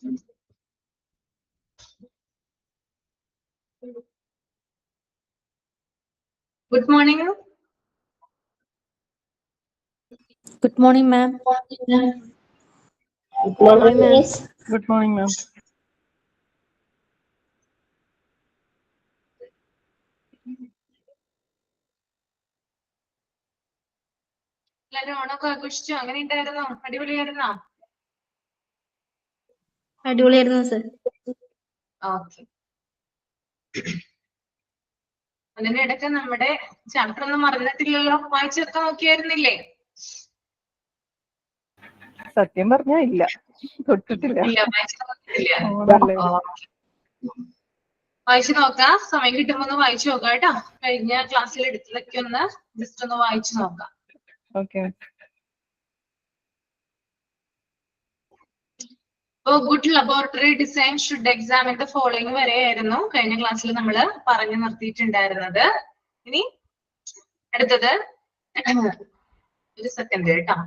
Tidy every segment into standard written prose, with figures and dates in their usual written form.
Good morning. Good morning, ma'am. Good morning, ma'am. Good morning, ma'am. എല്ലാരും ഓണൊക്കെ ആഘോഷിച്ചു. അങ്ങനെ ഉണ്ടായിരുന്നോ? അടിപൊളിയായിരുന്നോ? അടിപൊളിയായിരുന്നു സർ. ഓക്കെ. അതിനിടയ്ക്ക് നമ്മുടെ ചാപ്റ്റർ ഒന്നും മറന്നിട്ടില്ലല്ലോ, വായിച്ചൊക്കെ നോക്കിയായിരുന്നില്ലേ? സത്യം പറഞ്ഞാ ഇല്ല, തൊട്ടിട്ടില്ല. ഇല്ല, വായിച്ചു നോക്കിയിട്ടില്ല. ഓണല്ലേ. വായിച്ചു നോക്കാം, സമയം കിട്ടുമ്പോ ഒന്ന് വായിച്ചു നോക്കാം കേട്ടോ. കഴിഞ്ഞ ക്ലാസ്സിൽ എടുത്തതൊക്കെ ഒന്ന് ജസ്റ്റ് ഒന്ന് വായിച്ചു നോക്കാം. Okay. Good laboratory design should examine the following വരെയായിരുന്നു കഴിഞ്ഞ ക്ലാസ്സിൽ നമ്മൾ പറഞ്ഞു നിർത്തിയിട്ടുണ്ടായിരുന്നത്. ഇനി അടുത്തത് ഒരു സെക്കൻഡ് കേട്ടോ.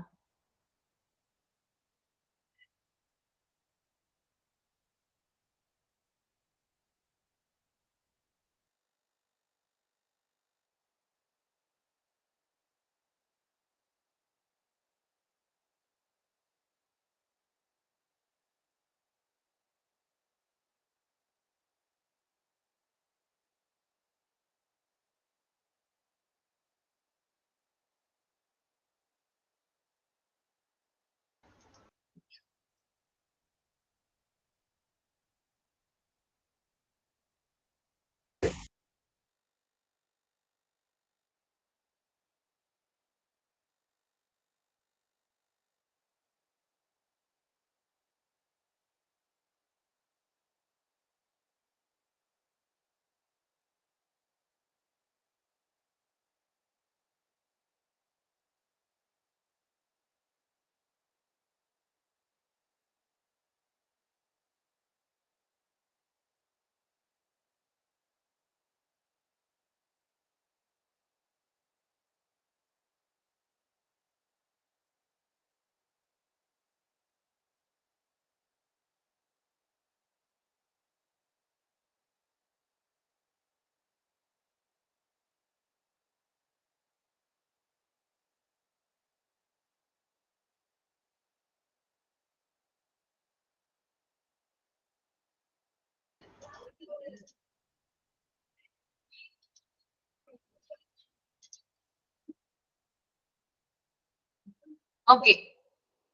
ഓക്കെ,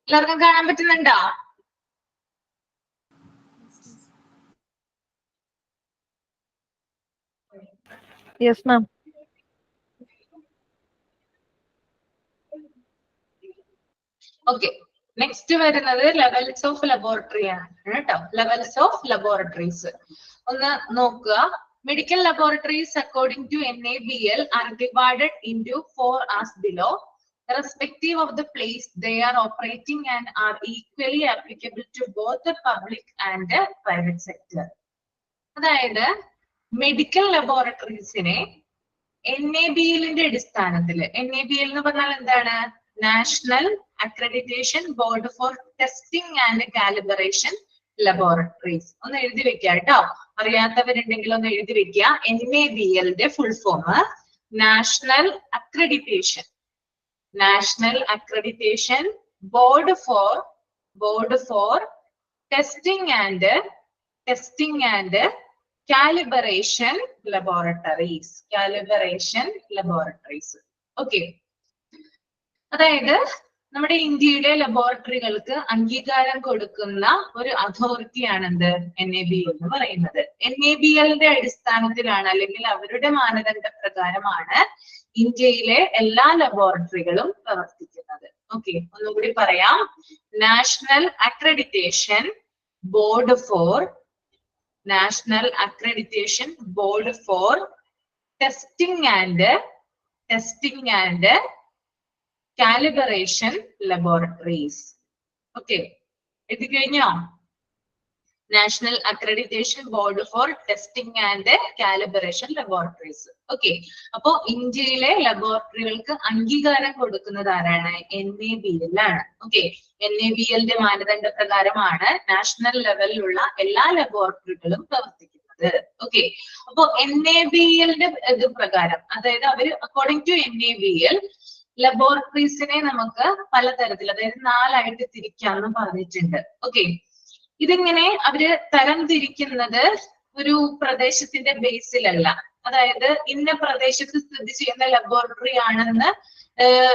എല്ലാവർക്കും കാണാൻ പറ്റുന്നുണ്ടോ? Yes ma'am. ഓക്കെ, നെക്സ്റ്റ് വരുന്നത് ലെവൽസ് ഓഫ് ലബോറട്ടറി ആണ് കേട്ടോ. ലെവൽസ് ഓഫ് ലബോറട്ടറീസ് ഒന്ന് നോക്കുക. Medical laboratories according to NABL are divided into 4 as below, irrespective of the place they are operating, and are equally applicable to both the public and the private sector. അതായത് medical ലബോറട്ടറീസിനെ NABL-ന്റെ അടിസ്ഥാനത്തിൽ, NABL എന്ന് പറഞ്ഞാൽ എന്താണ്? National accreditation board for testing and calibration laboratories. ഒന്ന് എഴുതി വെക്കുക കേട്ടോ, അറിയാത്തവരുണ്ടെങ്കിൽ ഒന്ന് എഴുതി വെക്കുക. NABL-ന്റെ full form national accreditation board for testing and calibration laboratories. Okay, അതായത് നമ്മുടെ ഇന്ത്യയിലെ ലബോറട്ടറികൾക്ക് അംഗീകാരം കൊടുക്കുന്ന ഒരു അതോറിറ്റിയാണ് എന്ത്? NABL എന്ന് പറയുന്നത്. NABL-ന്റെ അടിസ്ഥാനത്തിലാണ്, അല്ലെങ്കിൽ അവരുടെ മാനദണ്ഡ പ്രകാരമാണ് ഇന്ത്യയിലെ എല്ലാ ലബോറട്ടറികളും പ്രവർത്തിക്കുന്നത്. ഓക്കെ, ഒന്നുകൂടി പറയാം. National accreditation board for testing and calibration laboratories. Okay, എഴുതി കഴിഞ്ഞോ? National accreditation board for testing and calibration laboratories. Okay, അപ്പോ ഇന്ത്യയിലെ ലബോറട്ടറികൾക്ക് അംഗീകാരം കൊടുക്കുന്നത് ആരാണ്? NABL ആണ്. ഓക്കെ, NABLന്റെ മാനദണ്ഡ പ്രകാരമാണ് നാഷണൽ ലെവലിലുള്ള എല്ലാ ലബോറട്ടറികളും പ്രവർത്തിക്കുന്നത്. ഓക്കെ, അപ്പോ NABLന്റെ ഇത് പ്രകാരം, അതായത് അവര് അക്കോർഡിംഗ് ടു NABL ലബോറട്ടറീസിനെ നമുക്ക് പലതരത്തിൽ, അതായത് 4ആയിട്ട് തിരിക്കാമെന്ന് പറഞ്ഞിട്ടുണ്ട്. ഓക്കെ, ഇതിങ്ങനെ അവര് തരം തിരിക്കുന്നത് ഒരു പ്രദേശത്തിന്റെ ബേസിലല്ല, അതായത് ഇന്ന പ്രദേശത്ത് സ്ഥിതി ചെയ്യുന്ന ലബോറട്ടറി ആണെന്ന്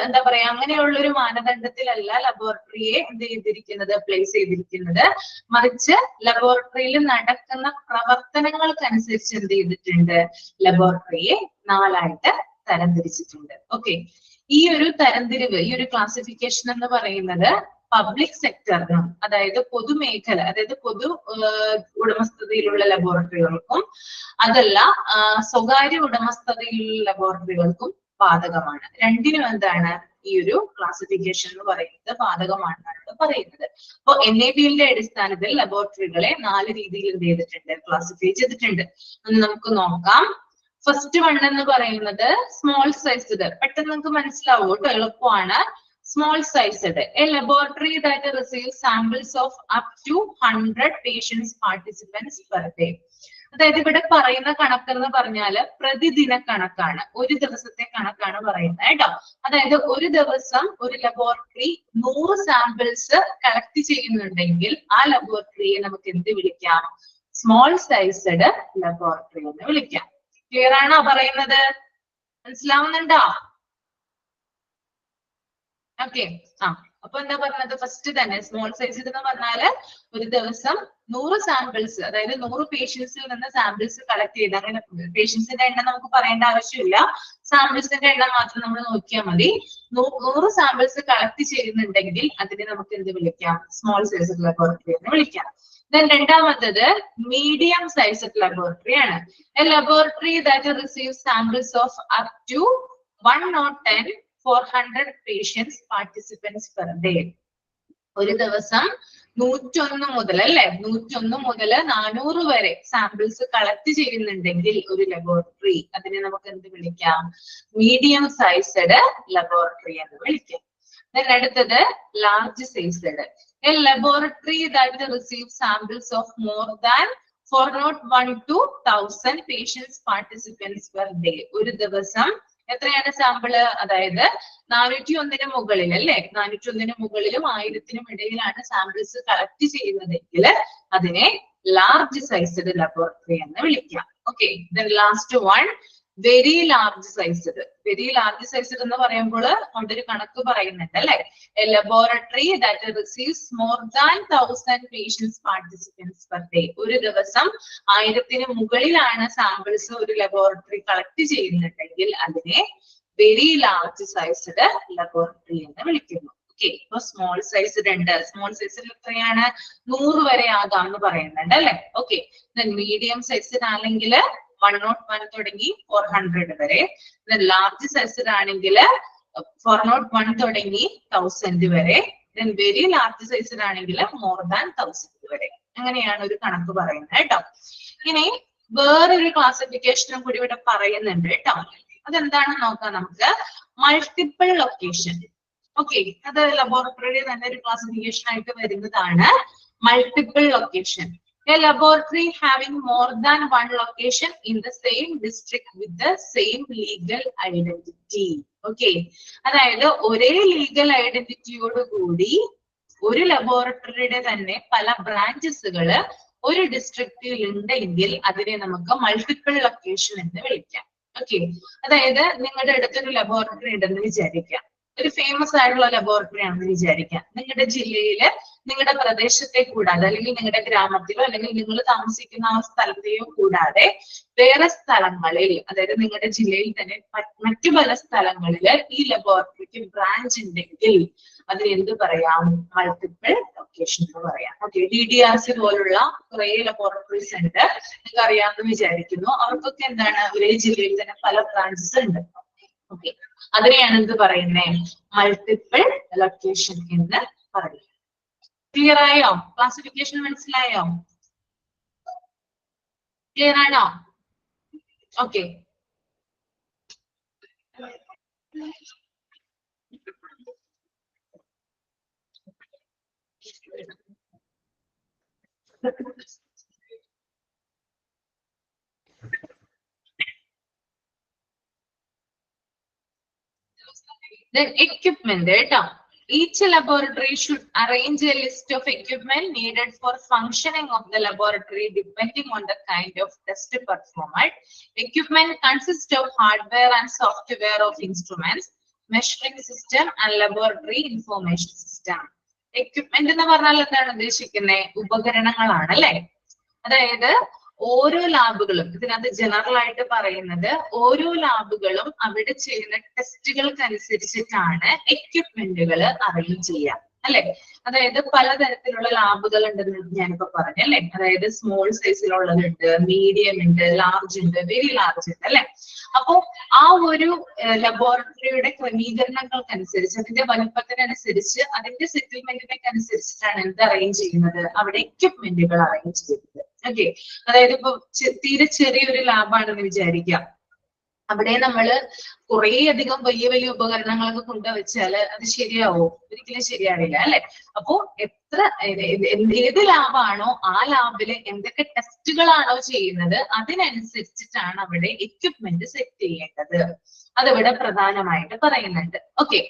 എന്താ പറയാ, അങ്ങനെയുള്ള ഒരു മാനദണ്ഡത്തിലല്ല ലബോറട്ടറിയെ എന്ത് ചെയ്തിരിക്കുന്നത്, പ്ലേസ് ചെയ്തിരിക്കുന്നത്. മറിച്ച് ലബോറട്ടറിയിൽ നടക്കുന്ന പ്രവർത്തനങ്ങൾക്കനുസരിച്ച് എന്ത് ചെയ്തിട്ടുണ്ട്, ലബോറട്ടറിയെ 4ആയിട്ട് തരംതിരിച്ചിട്ടുണ്ട്. ഓക്കെ, ഈ ഒരു തരംതിരിവ്, ഈ ഒരു ക്ലാസിഫിക്കേഷൻ എന്ന് പറയുന്നത് പബ്ലിക് സെക്ടറിനും, അതായത് പൊതുമേഖല, അതായത് പൊതു ഉടമസ്ഥതയിലുള്ള ലബോറട്ടറികൾക്കും അതല്ല സ്വകാര്യ ഉടമസ്ഥതയിലുള്ള ലബോറട്ടറികൾക്കും ബാധകമാണ്. രണ്ടിനും എന്താണ് ഈ ഒരു ക്ലാസിഫിക്കേഷൻ എന്ന് പറയുന്നത് ബാധകമാണെന്നാണ് പറയുന്നത്. അപ്പൊ NABLന്റെ അടിസ്ഥാനത്തിൽ ലബോറട്ടറികളെ 4 രീതിയിൽ എന്ത് ചെയ്തിട്ടുണ്ട്, ക്ലാസിഫൈ ചെയ്തിട്ടുണ്ട്. ഒന്ന് നമുക്ക് നോക്കാം. ഫസ്റ്റ് വൺ എന്ന് പറയുന്നത് സ്മോൾ സൈസ്ഡ്. പെട്ടെന്ന് നമുക്ക് മനസ്സിലാവും കേട്ടോ, എളുപ്പമാണ്. Small sized, a laboratory that receives samples of up to 100 patients participants per day. അതായത് ഇവിടെ പറയുന്ന കണക്കെന്ന് പറഞ്ഞാല് പ്രതിദിന കണക്കാണ്, ഒരു ദിവസത്തെ കണക്കാണ് പറയുന്നത് കേട്ടോ. അതായത് ഒരു ദിവസം ഒരു ലബോറട്ടറി 100 സാമ്പിൾസ് കളക്ട് ചെയ്യുന്നുണ്ടെങ്കിൽ ആ ലബോറട്ടറിയെ നമുക്ക് എന്ത് വിളിക്കാം, സ്മോൾ സൈസ്ഡ് ലബോറട്ടറി എന്ന് വിളിക്കാം. ക്ലിയർ ആണോ പറയുന്നത്? മനസ്സിലാവുന്നുണ്ടോ? ഓക്കെ, അപ്പൊ എന്താ പറഞ്ഞത്, ഫസ്റ്റ് തന്നെ സ്മോൾ സൈസ് എന്ന് പറഞ്ഞാല് ഒരു ദിവസം 100 സാമ്പിൾസ്, അതായത് 100 പേഷ്യൻസിൽ നിന്ന് സാമ്പിൾസ് കളക്ട് ചെയ്ത്, അങ്ങനെ പേഷ്യൻസിന്റെ എണ്ണം നമുക്ക് പറയേണ്ട ആവശ്യമില്ല, സാമ്പിൾസിന്റെ എണ്ണം മാത്രം നമ്മൾ നോക്കിയാൽ മതി. 100 സാമ്പിൾസ് കളക്ട് ചെയ്യുന്നുണ്ടെങ്കിൽ അതിനെ നമുക്ക് എന്ത് വിളിക്കാം, സ്മോൾ സൈസ് ലബോറട്ടറി എന്ന് വിളിക്കാം. Then രണ്ടാമത്തത് മീഡിയം സൈസ്ഡ് ലബോറട്ടറി ആണ്. A laboratory that receives samples of up to 1 or 10 400 patients participants per day. ഒരു ദിവസം 101 മുതൽ 400 വരെ സാമ്പിൾസ് കളക്ട് ചെയ്യുന്നുണ്ടെങ്കിൽ ഒരു ലബോറട്ടറി, അതിനെ നമുക്ക് എന്ത് വിളിക്കാം, മീഡിയം സൈസ്ഡ് ലബോറട്ടറി എന്ന് വിളിക്കാം. അടുത്തത് large sized. A laboratory that receives samples of more than 401 to 1000 patients participants per day. ഒരു ദിവസം എത്രയാണ് സാമ്പിള്, അതായത് 401 മുകളിൽ അല്ലെ, 401 മുകളിലും 1000നും ഇടയിലാണ് സാമ്പിൾസ് കളക്ട് ചെയ്യുന്നതെങ്കിൽ അതിനെ ലാർജ് സൈസ്ഡ് ലബോറട്ടറി എന്ന് വിളിക്കാം. Okay, last one very large sized. Very large sized എന്ന് പറയുമ്പോൾ അവിടെ ഒരു കണക്ക് പറയുന്നുണ്ട് അല്ലെ, a laboratory that receives more than 1000 patients participants per day. ഒരു ദിവസം 1000ന് മുകളിലാണ് സാമ്പിൾസ് ഒരു ലബോറട്ടറി കളക്ട് ചെയ്യുന്നുണ്ടെങ്കിൽ അതിനെ വെരി ലാർജ് സൈസ്ഡ് ലബോറട്ടറി എന്ന് വിളിക്കുന്നു. ഓക്കെ, ഇപ്പൊ സ്മോൾ സൈസ്ഡ് ഉണ്ട്. സ്മോൾ സൈസിൽ എത്രയാണ്, 100 വരെ ആകാം എന്ന് പറയുന്നുണ്ട് അല്ലെ. ഓക്കെ, മീഡിയം സൈസ്ഡ് ആണെങ്കിൽ 101 തുടങ്ങി 400 വരെ. ലാർജ് സൈസ്ഡ് ആണെങ്കിൽ 401 തുടങ്ങി 1000 വരെ. വെരി ലാർജ് സൈസ്ഡ് ആണെങ്കിൽ മോർ ദാൻ 1000 വരെ. അങ്ങനെയാണ് ഒരു കണക്ക് പറയുന്നത് കേട്ടോ. ഇനി വേറൊരു ക്ലാസിഫിക്കേഷനും കൂടി ഇവിടെ പറയുന്നുണ്ട് കേട്ടോ. അതെന്താണെന്ന് നോക്കാം നമുക്ക്. Multiple location. ഓക്കെ, അത് ലബോറട്ടറിയുടെ തന്നെ ഒരു ക്ലാസിഫിക്കേഷൻ ആയിട്ട് വരുന്നതാണ് multiple location. A laboratory having more than one location in the same district with the same legal identity. Okay, അതായത് ഒരേ ലീഗൽ ഐഡന്റിറ്റിയോട് കൂടി ഒരു ലബോറട്ടറിയുടെ തന്നെ പല ബ്രാഞ്ചസുകള് ഒരു ഡിസ്ട്രിക്റ്റിൽ ഉണ്ടെങ്കിൽ അതിനെ നമുക്ക് മൾട്ടിപ്പിൾ ലൊക്കേഷൻ എന്ന് വിളിക്കാം. ഓക്കെ, അതായത് നിങ്ങളുടെ അടുത്തൊരു ലബോറട്ടറി ഉണ്ടെന്ന് വിചാരിക്കാം, ഒരു ഫേമസ് ആയിട്ടുള്ള ലബോറട്ടറി ആണെന്ന് വിചാരിക്കാം. നിങ്ങളുടെ ജില്ലയില്, നിങ്ങളുടെ പ്രദേശത്തെ കൂടാതെ, അല്ലെങ്കിൽ നിങ്ങളുടെ ഗ്രാമത്തിലോ അല്ലെങ്കിൽ നിങ്ങൾ താമസിക്കുന്ന ആ സ്ഥലത്തെയോ കൂടാതെ വേറെ സ്ഥലങ്ങളിൽ, അതായത് നിങ്ങളുടെ ജില്ലയിൽ തന്നെ മറ്റു പല സ്ഥലങ്ങളിൽ ഈ ലബോറട്ടറിക്ക് ബ്രാഞ്ച് ഉണ്ടെങ്കിൽ അതിന് എന്ത് പറയാം, മൾട്ടിപ്പിൾ ലൊക്കേഷൻ എന്ന് പറയാം. ഓക്കെ, DDRC പോലുള്ള കുറെ ലബോറട്ടറീസ് ഉണ്ട്, നിങ്ങൾക്ക് അറിയാമെന്ന് വിചാരിക്കുന്നു. അവർക്കൊക്കെ എന്താണ്, ഒരേ ജില്ലയിൽ തന്നെ പല ബ്രാഞ്ചസ് ഉണ്ട്. ഓക്കെ, അതിനെയാണ് എന്ത് പറയുന്നത്, മൾട്ടിപ്പിൾ ലൊക്കേഷൻ എന്ന് പറയുന്നത്. ക്ലിയർ ആയോ? ക്ലാസിഫിക്കേഷൻ മനസ്സിലായോ? ക്ലിയർ ആണോ? ഓക്കെ. Then equipment കേട്ടോ. Each laboratory should arrange a list of equipment needed for functioning of the laboratory depending on the kind of test performed. Equipment consists of hardware and software of instruments, measuring system and laboratory information system. Equipment എന്ന് പറഞ്ഞാൽ എന്താണ് ഉദ്ദേശിക്കുന്നത്? ഉപകരണങ്ങളാണ് അല്ലെ? അതായത് ഓരോ ലാബുകളും ഇതിനകത്ത് general ആയിട്ട് പറയുന്നത് ഓരോ ലാബുകളും അവിടെ ചെയ്യുന്ന ടെസ്റ്റുകൾക്ക് അനുസരിച്ചിട്ടാണ് എക്യുപ്മെന്റുകൾ അറേഞ്ച് ചെയ്യുക അല്ലെ. അതായത് പലതരത്തിലുള്ള ലാബുകൾ ഉണ്ടെന്ന് ഞാനിപ്പോ പറഞ്ഞു അല്ലെ. അതായത് സ്മോൾ സൈസിലുള്ളതുണ്ട്, മീഡിയം ഉണ്ട്, ലാർജ് ഉണ്ട്, വെരി ലാർജ് ഉണ്ട് അല്ലെ. അപ്പോ ആ ഒരു ലബോറട്ടറിയുടെ ക്രമീകരണങ്ങൾക്കനുസരിച്ച് അതിന്റെ വലുപ്പത്തിനനുസരിച്ച് അതിന്റെ സെറ്റിൽമെന്റിനൊക്കെ അനുസരിച്ചിട്ടാണ് എന്ത് അറേഞ്ച് ചെയ്യുന്നത്? അവിടെ എക്യുപ്മെന്റുകൾ അറേഞ്ച് ചെയ്യുന്നത്. ഓക്കെ. അതായത് ഇപ്പൊ തീരെ ചെറിയൊരു ലാബാണെന്ന് വിചാരിക്കാം. അവിടെ നമ്മള് കുറേ അധികം വലിയ വലിയ ഉപകരണങ്ങളൊക്കെ കൊണ്ടുവച്ചാല് അത് ശരിയാവോ? ഒരിക്കലും ശരിയാവില്ല അല്ലെ. അപ്പോ ഏത് ലാബാണോ ആ ലാബില് എന്തൊക്കെ ടെസ്റ്റുകളാണോ ചെയ്യുന്നത് അതിനനുസരിച്ചിട്ടാണ് അവിടെ എക്യുപ്മെന്റ് സെറ്റ് ചെയ്യേണ്ടത്. അതിവിടെ പ്രധാനമായിട്ട് പറയുന്നുണ്ട്. ഓക്കെ.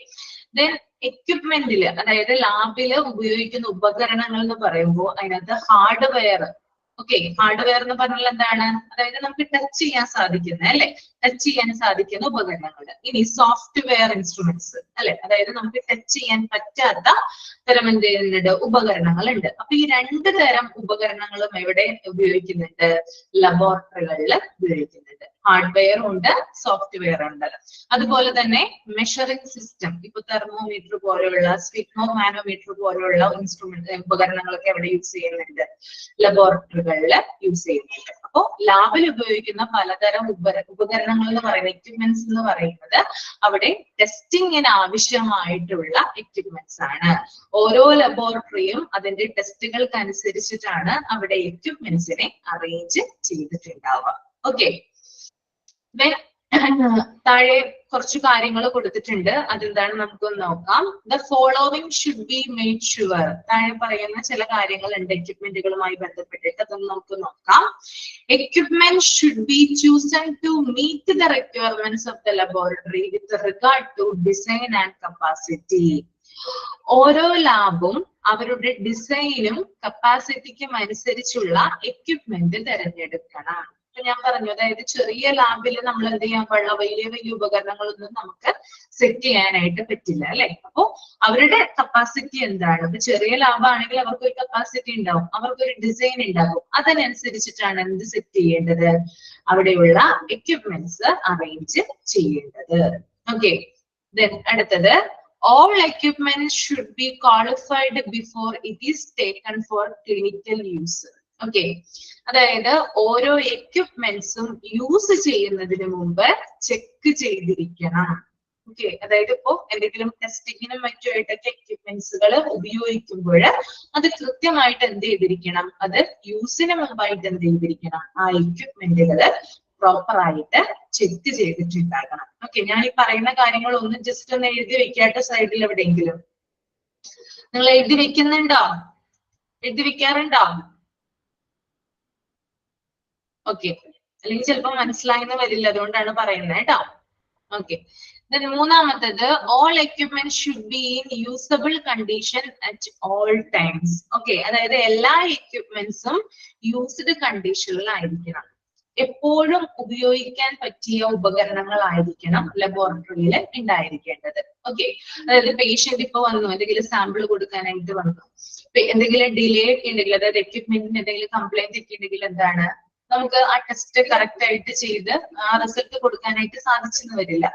ദെൻ എക്യുപ്മെന്റില് അതായത് ലാബില് ഉപയോഗിക്കുന്ന ഉപകരണങ്ങൾ എന്ന് പറയുമ്പോൾ അതിനകത്ത് ഹാർഡ്വെയർ. ഓക്കെ. ഹാർഡ്വെയർ എന്ന് പറഞ്ഞാൽ എന്താണ്? അതായത് നമുക്ക് ടച്ച് ചെയ്യാൻ സാധിക്കുന്ന അല്ലെ, ടച്ച് ചെയ്യാൻ സാധിക്കുന്ന ഉപകരണങ്ങൾ. ഇനി സോഫ്റ്റ്വെയർ ഇൻസ്ട്രുമെന്റ്സ് അല്ലെ, അതായത് നമുക്ക് ടച്ച് ചെയ്യാൻ പറ്റാത്ത തരം എന്ത് ചെയ്യുന്നുണ്ട്? ഉപകരണങ്ങളുണ്ട്. അപ്പൊ ഈ രണ്ട് തരം ഉപകരണങ്ങളും എവിടെ ഉപയോഗിക്കുന്നുണ്ട്? ലബോറട്ടറികളിൽ ഉപയോഗിക്കുന്നുണ്ട്. ഹാർഡ്വെയർ ഉണ്ട്, സോഫ്റ്റ്വെയർ ഉണ്ട്. അതുപോലെ തന്നെ മെഷറിംഗ് സിസ്റ്റം, ഇപ്പൊ തെർമോമീറ്റർ പോലെയുള്ള സ്പിഗ്മോ മാനോമീറ്റർ പോലെയുള്ള ഇൻസ്ട്രുമെന്റ് ഉപകരണങ്ങളൊക്കെ എവിടെ യൂസ് ചെയ്യുന്നുണ്ട്? ലബോറട്ടറികളിൽ യൂസ് ചെയ്യുന്നുണ്ട്. അപ്പോ ലാബിൽ ഉപയോഗിക്കുന്ന പലതരം ഉപകരണങ്ങൾ എന്ന് പറയുന്നത് എക്യുപ്മെന്റ്സ് എന്ന് പറയുന്നത് അവിടെ ടെസ്റ്റിങ്ങിന് ആവശ്യമായിട്ടുള്ള എക്യുപ്മെന്റ്സ് ആണ്. ഓരോ ലബോറട്ടറിയും അതിന്റെ ടെസ്റ്റുകൾക്ക് അനുസരിച്ചിട്ടാണ് അവിടെ എക്യുപ്മെന്റ്സിനെ അറേഞ്ച് ചെയ്തിട്ടുണ്ടാവുക. ഓക്കെ. താഴെ കുറച്ച് കാര്യങ്ങൾ കൊടുത്തിട്ടുണ്ട്. അതെന്താണ് നമുക്കൊന്ന് നോക്കാം. The following should be made sure. താഴെ പറയുന്ന ചില കാര്യങ്ങളുണ്ട് എക്യുപ്മെന്റുകളുമായി ബന്ധപ്പെട്ടിട്ട്. അതൊന്ന് നമുക്ക് നോക്കാം. Equipment should be chosen to meet the requirements of the laboratory with regard to design and capacity. ഓരോ ലാബും അവരുടെ ഡിസൈനും കപ്പാസിറ്റിക്കും അനുസരിച്ചുള്ള എക്യുപ്മെന്റ് തിരഞ്ഞെടുക്കണം. ഞാൻ പറഞ്ഞു, അതായത് ചെറിയ ലാബിൽ നമ്മൾ എന്ത് ചെയ്യാൻ പാടില്ല? വലിയ വലിയ ഉപകരണങ്ങളൊന്നും നമുക്ക് സെറ്റ് ചെയ്യാനായിട്ട് പറ്റില്ല അല്ലെ. അപ്പോ അവരുടെ കപ്പാസിറ്റി എന്താണ്? ഇപ്പൊ ചെറിയ ലാബാണെങ്കിൽ അവർക്കൊരു കപ്പാസിറ്റി ഉണ്ടാവും, അവർക്കൊരു ഡിസൈൻ ഉണ്ടാകും. അതിനനുസരിച്ചിട്ടാണ് എന്ത് സെറ്റ് ചെയ്യേണ്ടത്? അവിടെയുള്ള എക്യുപ്മെന്റ്സ് അറേഞ്ച് ചെയ്യേണ്ടത്. ഓക്കെ. അടുത്തത്, all equipment should be qualified before it is taken for clinical use. Okay. അതായത് ഓരോ എക്യുപ്മെന്റ്സും യൂസ് ചെയ്യുന്നതിന് മുമ്പ് ചെക്ക് ചെയ്തിരിക്കണം. ഓക്കെ. അതായത് ഇപ്പോ എന്തെങ്കിലും ടെസ്റ്റിങ്ങിനും മറ്റുമായിട്ടൊക്കെ എക്യുപ്മെന്റ്സുകൾ ഉപയോഗിക്കുമ്പോൾ അത് കൃത്യമായിട്ട് എന്ത് ചെയ്തിരിക്കണം? അത് യൂസിന് മുമ്പായിട്ട് എന്ത് ചെയ്തിരിക്കണം? ആ എക്യുപ്മെന്റുകൾ പ്രോപ്പർ ആയിട്ട് ചെക്ക് ചെയ്തിട്ടുണ്ടാകണം. ഓക്കെ. ഞാൻ ഈ പറയുന്ന കാര്യങ്ങൾ ഒന്ന് ജസ്റ്റ് ഒന്ന് എഴുതി വെക്കാത്ത സൈഡിൽ എവിടെയെങ്കിലും നിങ്ങൾ എഴുതി വെക്കുന്നുണ്ടോ? എഴുതി വെക്കാറുണ്ടോ? ഓക്കെ. അല്ലെങ്കിൽ ചിലപ്പോൾ മനസ്സിലായെന്ന് വരില്ല, അതുകൊണ്ടാണ് പറയുന്നത് കേട്ടോ. ഓക്കെ. മൂന്നാമത്തത്, all equipment should be in usable condition at all times. Okay. അതായത് എല്ലാ എക്യുപ്മെന്റ്സും യൂസ്ഡ് കണ്ടീഷനിലായിരിക്കണം. എപ്പോഴും ഉപയോഗിക്കാൻ പറ്റിയ ഉപകരണങ്ങളായിരിക്കണം ലബോറട്ടറിയിൽ ഉണ്ടായിരിക്കേണ്ടത്. ഓക്കെ. അതായത് പേഷ്യന്റ് ഇപ്പൊ വന്നു, എന്തെങ്കിലും സാമ്പിൾ കൊടുക്കാനായിട്ട് വന്നു, എന്തെങ്കിലും ഡിലേ ഒക്കെ ഉണ്ടെങ്കിൽ, അതായത് എക്യുപ്മെന്റിന് എന്തെങ്കിലും കംപ്ലൈന്റ് ഒക്കെ ഉണ്ടെങ്കിൽ എന്താണ്, നമുക്ക് ആ ടെസ്റ്റ് കറക്റ്റ് ആയിട്ട് ചെയ്ത് ആ റിസൾട്ട് കൊടുക്കാനായിട്ട് സാധിച്ചെന്ന് വരില്ല.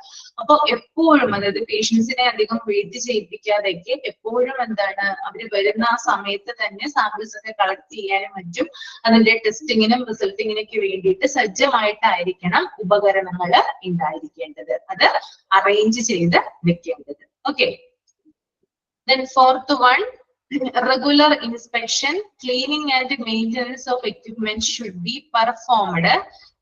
അപ്പൊ എപ്പോഴും, അതായത് പേഷ്യൻസിനെ അധികം വെയിറ്റ് ചെയ്യിപ്പിക്കാതെയൊക്കെ എപ്പോഴും എന്താണ്, അവര് വരുന്ന ആ സമയത്ത് തന്നെ സാമ്പിൾസ് ഒക്കെ കളക്ട് ചെയ്യാനും മറ്റും അതിന്റെ ടെസ്റ്റിങ്ങിനും റിസൾട്ടിങ്ങിനൊക്കെ വേണ്ടിയിട്ട് സജ്ജമായിട്ടായിരിക്കണം ഉപകരണങ്ങൾ ഉണ്ടായിരിക്കേണ്ടത്, അത് അറേഞ്ച് ചെയ്ത് വെക്കേണ്ടത്. Okay. Then fourth one, regular inspection, cleaning and maintenance of equipment should be performed.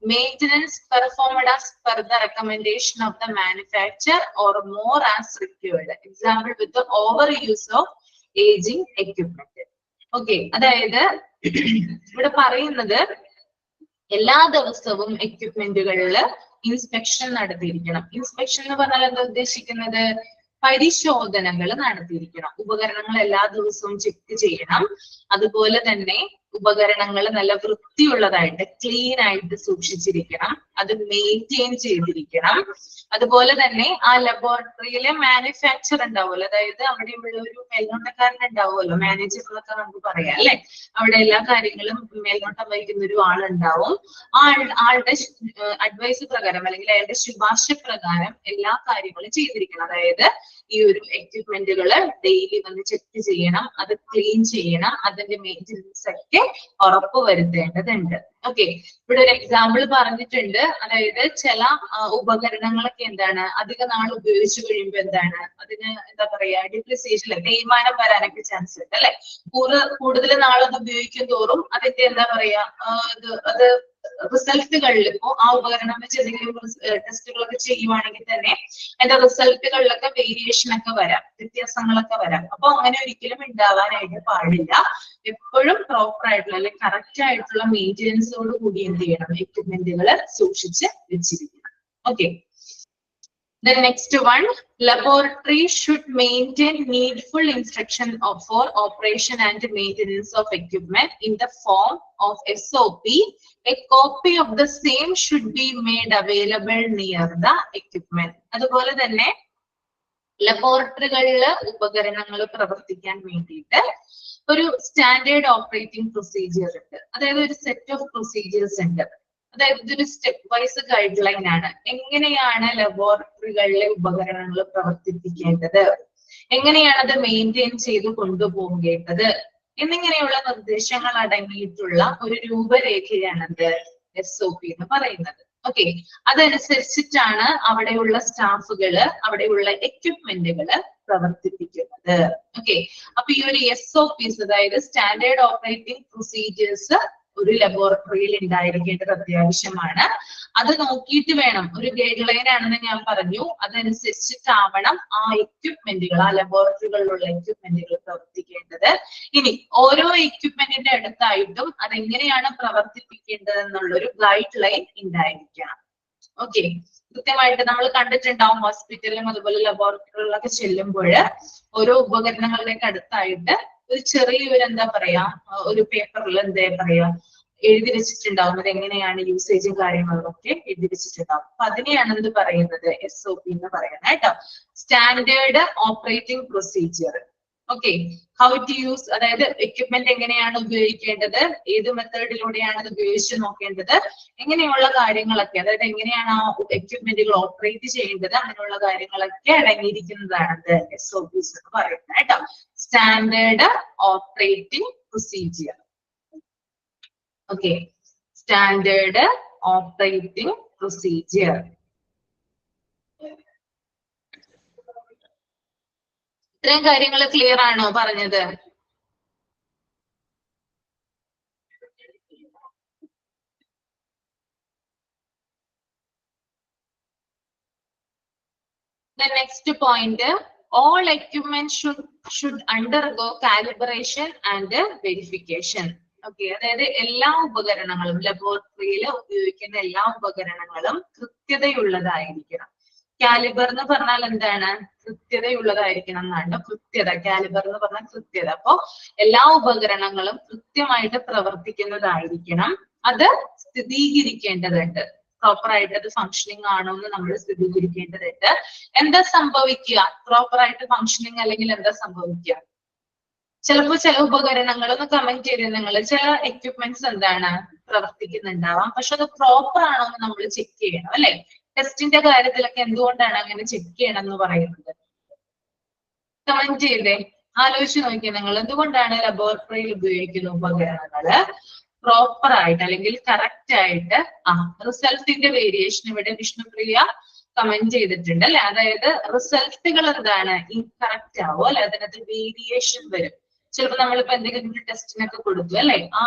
Maintenance performed as per the recommendation of the manufacturer or more as required. Example with the overuse of aging equipment. Okay, അതായത് ഇവിടെ പറയുന്നത് എല്ലാ ദിവസവും എക്യുപ്മെന്റുകളിൽ inspection നടത്തിയിരിക്കണം. Inspection എന്ന് പറഞ്ഞാൽ എന്താ ഉദ്ദേശിക്കുന്നത്? പരിശോധനകൾ നടത്തിയിരിക്കണം. ഉപകരണങ്ങൾ എല്ലാ ദിവസവും ചെക്ക് ചെയ്യണം. അതുപോലെ തന്നെ ഉപകരണങ്ങൾ നല്ല വൃത്തിയുള്ളതായിട്ട് ക്ലീൻ ആയിട്ട് സൂക്ഷിച്ചിരിക്കണം. അത് മെയിൻറ്റെയിൻ ചെയ്തിരിക്കണം. അതുപോലെ തന്നെ ആ ലബോറട്ടറിയിലെ മാനുഫാക്ചർ ഉണ്ടാവുമല്ലോ, അതായത് അവിടെ ഇവിടെ ഒരു മേൽനോട്ടക്കാരൻ ഉണ്ടാവുമല്ലോ, മാനേജർ എന്നൊക്കെ നമുക്ക് പറയാം അല്ലെ. അവിടെ എല്ലാ കാര്യങ്ങളും മേൽനോട്ടം വഹിക്കുന്ന ഒരു ആളുണ്ടാവും. ആ ആളുടെ അഡ്വൈസ് പ്രകാരം അല്ലെങ്കിൽ അയാളുടെ ശുപാർശ പ്രകാരം എല്ലാ കാര്യങ്ങളും ചെയ്തിരിക്കണം. അതായത് ഈ ഒരു എക്യുപ്മെന്റുകള് ഡെയിലി വന്ന് ചെക്ക് ചെയ്യണം, അത് ക്ലീൻ ചെയ്യണം, അതിന്റെ മെയിൻ്റെനൻസ് ഒക്കെ ഉറപ്പുവരുത്തേണ്ടതുണ്ട്. ഓക്കെ, ഇവിടെ ഒരു എക്സാമ്പിൾ പറഞ്ഞിട്ടുണ്ട്. അതായത് ചില ഉപകരണങ്ങളൊക്കെ എന്താണ് അധിക നാൾ ഉപയോഗിച്ചു കഴിയുമ്പോൾ എന്താണ് അതിന് എന്താ പറയാ ഡിപ്രിസിയേഷൻ, തേയ്മാനം വരാനൊക്കെ ചാൻസ് ഉണ്ട് അല്ലെ. കൂടുതൽ നാളത് ഉപയോഗിക്കും തോറും അതിന്റെ എന്താ പറയാ അത് റിസൾട്ടുകളിൽ ഇപ്പോ ആ ഉപകരണം വെച്ച് എന്തെങ്കിലും ടെസ്റ്റുകളൊക്കെ ചെയ്യുവാണെങ്കിൽ തന്നെ അതിന്റെ റിസൾട്ടുകളിലൊക്കെ വേരിയേഷൻ ഒക്കെ വരാം, വ്യത്യാസങ്ങളൊക്കെ വരാം. അപ്പൊ അങ്ങനെ ഒരിക്കലും ഉണ്ടാവാനായിട്ട് പാടില്ല. എപ്പോഴും പ്രോപ്പർ ആയിട്ടുള്ള അല്ലെങ്കിൽ കറക്റ്റ് ആയിട്ടുള്ള മെയിൻ്റെനൻസോട് കൂടി എന്ത് ചെയ്യണം, എക്യുപ്മെന്റുകൾ സൂക്ഷിച്ച് വെച്ചിരിക്കണം. Okay, the next one, laboratory should maintain needful instruction for operation and maintenance of equipment in the form of SOP. A copy of the same should be made available near the equipment. അതുപോലെ തന്നെ ലബോറട്ടറികളില് ഉപകരണങ്ങൾ പ്രവർത്തിക്കാൻ വേണ്ടിയിട്ട് ഒരു standard operating procedure ഉണ്ട്. അതായത് ഒരു set of procedures ഉണ്ട്. അതായത് ഇതൊരു സ്റ്റെപ്പ് വൈസ് ഗൈഡ് ലൈൻ ആണ്. എങ്ങനെയാണ് ലബോറട്ടറികളിലെ ഉപകരണങ്ങൾ പ്രവർത്തിപ്പിക്കേണ്ടത്, എങ്ങനെയാണ് അത് മെയിൻറ്റെയിൻ ചെയ്ത് കൊണ്ടുപോകേണ്ടത് എന്നിങ്ങനെയുള്ള നിർദ്ദേശങ്ങൾ അടങ്ങിയിട്ടുള്ള ഒരു രൂപരേഖയാണത് SOP എന്ന് പറയുന്നത്. ഓക്കെ, അതനുസരിച്ചിട്ടാണ് അവിടെയുള്ള സ്റ്റാഫുകള് അവിടെയുള്ള എക്യുപ്മെന്റുകള് പ്രവർത്തിപ്പിക്കുന്നത്. ഓക്കെ, അപ്പൊ ഈ ഒരു SOPs അതായത് സ്റ്റാൻഡേർഡ് ഓപ്പറേറ്റിംഗ് പ്രൊസീജിയേഴ്സ് ഒരു ലബോറട്ടറിയിൽ ഉണ്ടായിരിക്കേണ്ടത് അത്യാവശ്യമാണ്. അത് നോക്കിയിട്ട് വേണം, ഒരു ഗൈഡ് ലൈൻ ആണെന്ന് ഞാൻ പറഞ്ഞു, അതനുസരിച്ചിട്ടാവണം ആ എക്യുപ്മെന്റുകൾ, ആ ലബോറട്ടറികളിലുള്ള എക്യുപ്മെന്റുകൾ പ്രവർത്തിക്കേണ്ടത്. ഇനി ഓരോ എക്യുപ്മെന്റിന്റെ അടുത്തായിട്ടും അതെങ്ങനെയാണ് പ്രവർത്തിപ്പിക്കേണ്ടത് എന്നുള്ളൊരു ഗൈഡ് ലൈൻ ഉണ്ടായിരിക്കണം. ഓക്കെ, കൃത്യമായിട്ട് നമ്മൾ കണ്ടിട്ടുണ്ടാവും ഹോസ്പിറ്റലിലും അതുപോലെ ലബോറട്ടറികളിലൊക്കെ ചെല്ലുമ്പോൾ ഓരോ ഉപകരണങ്ങളിലേക്ക് അടുത്തായിട്ട് ഒരു ചെറിയൊരു എന്താ പറയാ ഒരു പേപ്പറിൽ എന്താ പറയാ എഴുതി വെച്ചിട്ടുണ്ടാവും. അത് എങ്ങനെയാണ് യൂസേജും കാര്യങ്ങളും ഒക്കെ എഴുതി വെച്ചിട്ടുണ്ടാവും. അപ്പൊ അതിനെയാണ് എന്ത് പറയുന്നത് SOP എന്ന് പറയുന്നത് കേട്ടോ, standard operating procedure. Okay, how to use, അതായത് എക്യുപ്മെന്റ് എങ്ങനെയാണ് ഉപയോഗിക്കേണ്ടത്, ഏത് മെത്തേഡിലൂടെയാണ് അത് ഉപയോഗിച്ച് നോക്കേണ്ടത്, എങ്ങനെയുള്ള കാര്യങ്ങളൊക്കെ, അതായത് എങ്ങനെയാണ് ആ എക്യുപ്മെന്റുകൾ ഓപ്പറേറ്റ് ചെയ്യേണ്ടത്, അങ്ങനെയുള്ള കാര്യങ്ങളൊക്കെ അടങ്ങിയിരിക്കുന്നതാണ് SOPs എന്ന് പറയുന്നത് കേട്ടോ, standard operating procedure. Okay, standard operating procedure. ഇത്രയും കാര്യങ്ങൾ ക്ലിയർ ആണോ പറഞ്ഞത്? The next point, all equipment should undergo calibration and verification. Okay, അതായത് എല്ലാ ഉപകരണങ്ങളും ലബോറട്ടറിയിൽ ഉപയോഗിക്കുന്ന എല്ലാ ഉപകരണങ്ങളും കൃത്യതയുള്ളതായിരിക്കണം. കാലിബർ എന്ന് പറഞ്ഞാൽ എന്താണ്? കൃത്യതയുള്ളതായിരിക്കണം എന്നാണ്. കൃത്യത, കാലിബർ എന്ന് പറഞ്ഞാൽ കൃത്യത. അപ്പോ എല്ലാ ഉപകരണങ്ങളും കൃത്യമായിട്ട് പ്രവർത്തിക്കുന്നതായിരിക്കണം. അത് സ്ഥിരീകരിക്കേണ്ടതുണ്ട്, പ്രോപ്പർ ആയിട്ട് അത് ഫങ്ഷനിങ് ആണോ എന്ന് നമ്മൾ സ്ഥിരീകരിക്കേണ്ടതുണ്ട്. എന്താ സംഭവിക്കുക പ്രോപ്പർ ആയിട്ട് ഫങ്ഷനിങ് അല്ലെങ്കിൽ എന്താ സംഭവിക്കുക? ചിലപ്പോ ചില ഉപകരണങ്ങൾ ഒന്ന് കമന്റ് ചെയ്ത് നിങ്ങൾ, ചില എക്യുപ്മെന്റ്സ് എന്താണ് പ്രവർത്തിക്കുന്നുണ്ടാവാം, പക്ഷെ അത് പ്രോപ്പർ ആണോ എന്ന് നമ്മൾ ചെക്ക് ചെയ്യണം അല്ലെ. ടെസ്റ്റിന്റെ കാര്യത്തിലൊക്കെ എന്തുകൊണ്ടാണ് അങ്ങനെ ചെക്ക് ചെയ്യണം എന്ന് പറയുന്നത്? കമന്റ് ചെയ്തേ, ആലോചിച്ച് നോക്കിയാൽ നിങ്ങൾ എന്തുകൊണ്ടാണ് ലബോറട്ടറിയിൽ ഉപയോഗിക്കുന്ന ഉപകരണങ്ങള് പ്രോപ്പർ ആയിട്ട് അല്ലെങ്കിൽ കറക്റ്റ് ആയിട്ട് റിസൾട്ടിന്റെ വേരിയേഷൻ ഇവിടെ വിഷ്ണുപ്രിയ കമന്റ് ചെയ്തിട്ടുണ്ട് അല്ലെ. അതായത് റിസൾട്ടുകൾ എന്താണ് ഇൻകറക്റ്റ് ആവോ അല്ലെ, അതിനകത്ത് വേരിയേഷൻ വരും. ചിലപ്പോൾ നമ്മളിപ്പോ എന്തെങ്കിലും ഒരു ടെസ്റ്റിനൊക്കെ കൊടുത്തു അല്ലെ, ആ